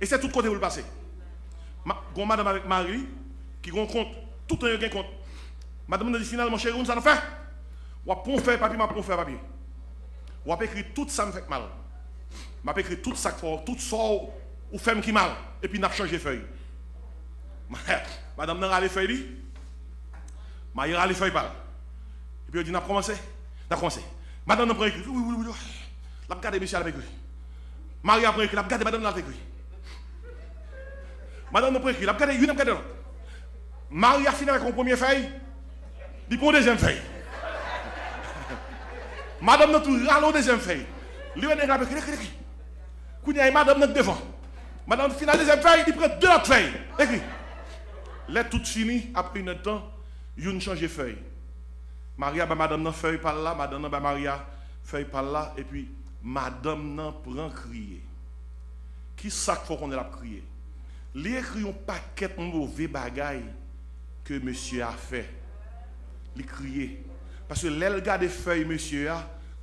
Et c'est tout côté où le passer. Madame avec Marie qui rencontre tout un gain compte. Madame dit finalement, chérie, ça nous fait. Ou à pon faire papier, ma pon faire papier. Ou à écrire tout ça me fait mal. M'a écrit tout ça tout ça ou fait qui mal. Et puis n'a changé feuille. Madame n'a les feuilles. Ma ira les feuilles pas. Et puis elle dit n'a commencé. Madame n'a pas écrit. Oui. La regarde monsieur avec lui. Marie a pris écrit, la regarde madame n'a pas écrit. Madame n'a pas écrit, la regarde une l'autre. Marie a fini avec une première feuille. Il prend deuxième feuille. Madame n'a tout râle deuxième feuille. Lui on est là avec écrit. Kounya madame n'a devant. Madame finit la deuxième feuille, il prend deux autres feuilles. Écrit. Là tout fini après une temps, il change feuille. Maria ba madame n'a feuille par là, madame n'a ba Maria feuille par là et puis madame n'a prend crier. Qui ça qu'il faut qu'on ait la crier? Les écrit un paquet de mauvais bagailles que monsieur a fait. Il crier. Parce que l'elle garde feuilles, monsieur,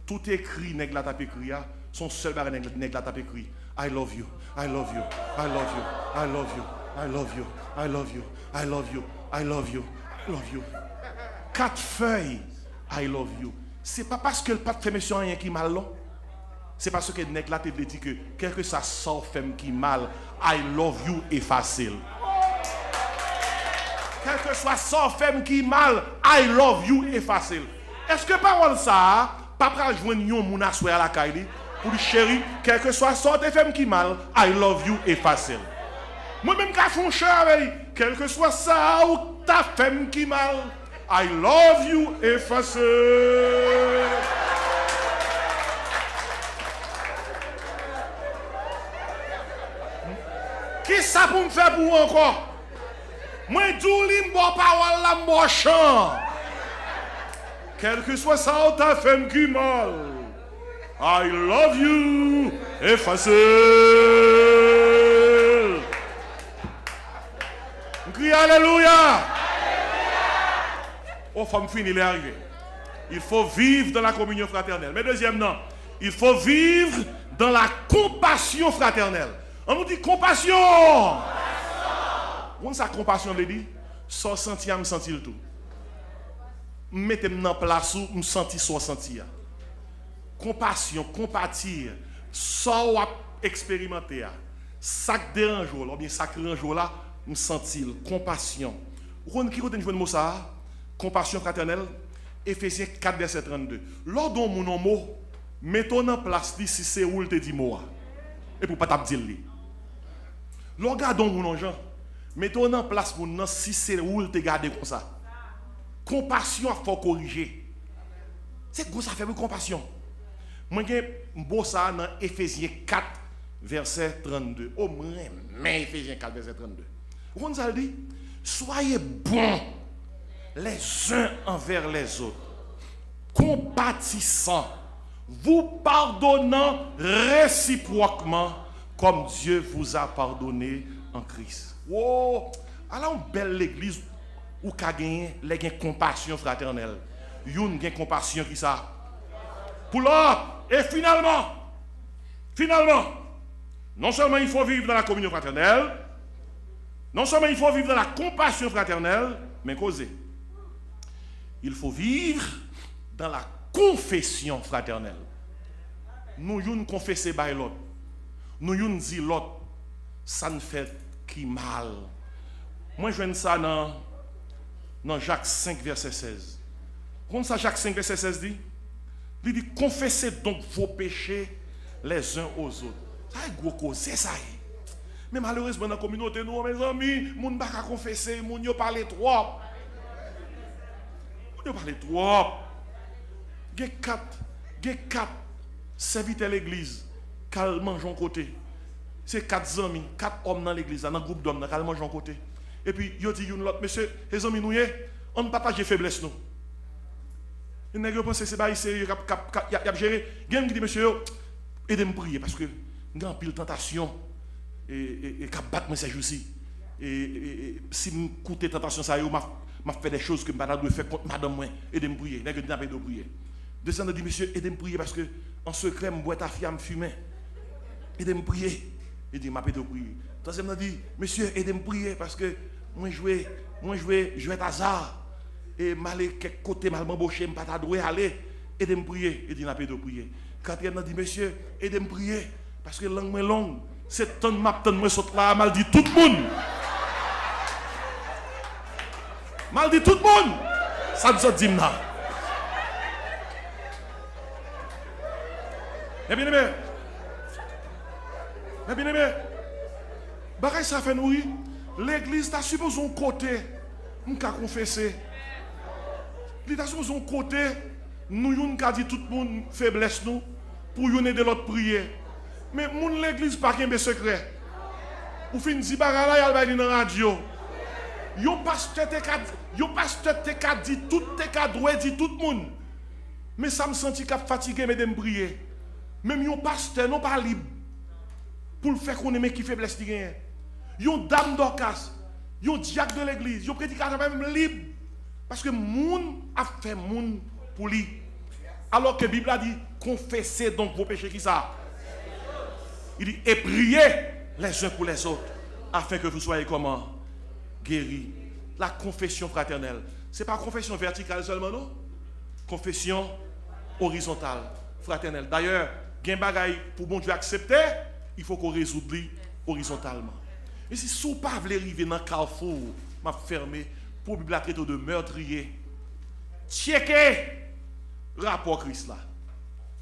tout écrit, nèg la tape écrit, son seul bagage nèg la tape écrit. I love you, I love you, I love you, I love you, I love you, I love you, I love you, I love you, I love you. 4 feuilles, I love you. C'est pas parce que le pas fait monsieur rien qui mal non. C'est parce que nèg la te dit que quel que ça sort femme qui mal, I love you est facile. Quel que soit son femme qui mal, I love you est facile. Est-ce que parole ça, papa joindre yon moun assoir à la caille pour dire chérie, quel que soit son femme qui mal, I love you est facile. Moi même quand font chérie, quel que soit ça ou ta femme qui mal, I love you est facile. Qui ça pour me faire pour encore? Moi, je dis parole la mochant. Quel que soit ça, ta femme qui mal. I love you. Et facile. On crie Alléluia. Oh, femme fini, il est arrivé. Il faut vivre dans la communion fraternelle. Mais deuxièmement, il faut vivre dans la compassion fraternelle. On nous dit compassion. Quand sa compassion veut dire, sans sentir, me sentir tout. Mettez-moi dans place où me sentir sans sentir. Compassion, compatir, sans expérimenter. Ça dérange ou bien ça dérange là, me sentir compassion. Vous connaissez qui est le mot ça? Compassion fraternelle. Éphésiens 4 verset 32. Lors d'un mot, mettons en place si c'est où te dit mot. Et pour pas t'abdiller. Regardons mon gens. Mettons en place pour nous si c'est où te garder comme ça. Compassion, il faut corriger. C'est quoi ça fait pour compassion? Moi, je suis ça dans Éphésiens 4, verset 32. Au moins, mais Éphésiens 4, verset 32. On ça dit, soyez bons les uns envers les autres, compatissants, vous pardonnant réciproquement, comme Dieu vous a pardonné en Christ. Oh, alors une belle église où qu'a gagné les compassion fraternelle. Youn gagne compassion qui ça. Pour l'autre. Et finalement, non seulement il faut vivre dans la communion fraternelle, non seulement il faut vivre dans la compassion fraternelle, mais causer. Il faut vivre dans la confession fraternelle. Nous yon confesser by l'autre. Nous yon dit l'autre, ça ne fait qui mal. Moi je viens ça dans Jacques 5 verset 16. Quand ça Jacques 5 verset 16 dit, il dit confessez donc vos péchés les uns aux autres. Ça est gros cause, c'est ça. Mais malheureusement dans la communauté nous mes amis, moun pas qu'à confesser, moun yo parler trop. Moun yo parler trop. Gen quatre serviteurs l'église, qu'al mange en côté. C'est 4 amis, 4 hommes dans l'église, dans un groupe d'hommes, qu'al mange en côté. Et puis yo dit une l'autre monsieur, les amis nous on partage faiblesse nous. Il n'a pas pensé c'est pas sérieux y a géré. Gen qui dit monsieur aidez-moi prier parce que j'ai un pile tentation et cap battre moi ces jours-ci. Et si me coûter tentation ça yo m'a fait des choses que madame doit faire contre madame moi, aidez-moi prier. N'a que n'a pas de prier. Descendre dit monsieur aidez-moi prier parce que en secret me boire ta fille me fumer. Aidez-moi prier. Il dit m'a pas de prier. Troisième dit monsieur aidez-moi prier parce que moi jouer hasard. Et malé quelque côté mal m'embaucher me pas ta doué aller aidez-moi prier et dit n'a pas de prier. Quatrième dit monsieur aidez-moi prier parce que langue est longue c'est ton map ton moi saute là mal dit tout le monde mal dit tout le monde ça nous dit là mais bien aimé bagay ça fait nourrir l'église t'a supposé un côté nous qu'a confesser. L'état sur son côté, nous yon ka dit tout le monde faiblesse nous pour yon aider l'autre prier. Mais moun l'église pas qu'un secret. Ou fin di bagala yal bay dans radio. Yon pasteur te ka dit tout te ka doué dit tout le monde. Mais ça me senti qu'a fatigué mais de me prier. Même yon pasteur non pas libre pour le faire qu'on aime qui faiblesse di gen. Yon dame d'Orcas, yon diacre de l'église, yon prédicateur même libre. Parce que moun a fait moun pour lui. Alors que la Bible a dit, confessez donc vos péchés qui ça. Il dit, et priez les uns pour les autres, afin que vous soyez comment? Guéris. La confession fraternelle. Ce n'est pas confession verticale seulement, non? Confession horizontale, fraternelle. D'ailleurs, gen bagay pour bon Dieu accepter, il faut qu'on résout horizontalement. Et si vous ne pouvez pas arriver dans le carrefour, m'a fermé, pour la Bible traiter de meurtrier. Checkez rapport Christ là.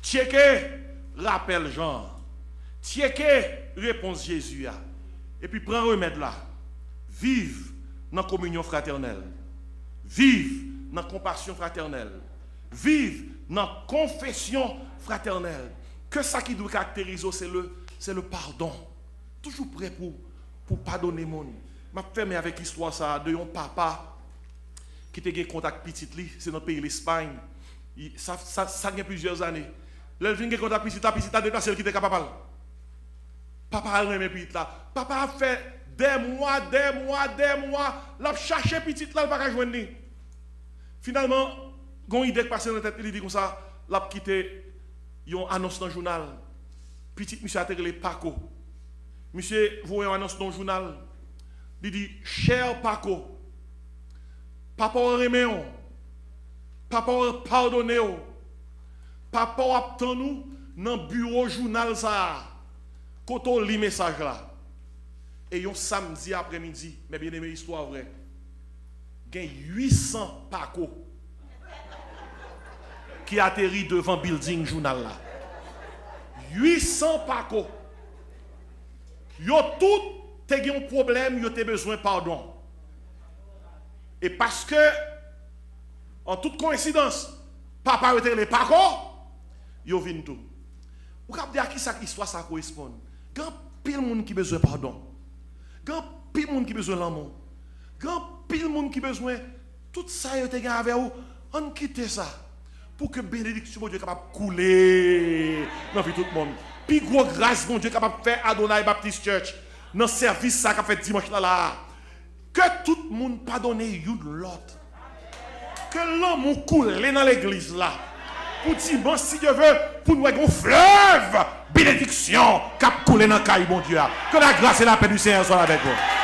Checkez rappel Jean. Checkez réponse Jésus. Et puis prends remède là. Vive dans la communion fraternelle. Vive dans la compassion fraternelle. Vive dans la confession fraternelle. Que ça qui doit caractériser, c'est le pardon. Toujours prêt pour pardonner mon. Je vais fermer avec l'histoire de un papa qui a contact petit, c'est notre pays, l'Espagne. Ça a plusieurs années. Là, il a contact petit, a déplacé qui était capable. Papa a remis petit là. Papa a fait des mois, l'a cherché petit là, il n'a pas joindre. Finalement, quand il est passé dans la tête, il dit comme ça, l'a quitté, il a annonce dans le journal. Petit monsieur a télé Paco. Monsieur, vous voyez une annonce dans le journal. Il dit, cher Paco, papa remet, papa pardonne, papa attend nous dans le bureau journal ça, quand on lit le message là. Et un samedi après-midi, mais bien aimé histoire vraie, il y a 800 Paco qui atterrit devant le building journal là. 800 Paco. Yo tout tu as un problème, tu as besoin de pardon. Et parce que, en toute coïncidence, papa était les parents, ils viennent tout. Vous avez dit à qui cette histoire ça correspond? Il y a pile de monde qui a besoin de pardon. Il y a pile de monde qui a besoin d'amour. Il y a pile de monde qui a besoin de tout ça, vous avez avec vous. On quitte ça. Pour que bénédiction, mon Dieu, capable de couler dans la vie de tout le monde. Puis gros grâce, mon Dieu, capable de faire Adonai Baptist Church dans le service ça qu'a fait dimanche là. Que tout le monde pardonne l'autre. Que l'homme coule dans l'église là. Pour dimanche, si Dieu veut, pour nous avoir un fleuve bénédiction qui a coulé dans le caille, mon Dieu. Que la grâce et la paix du Seigneur soient avec vous.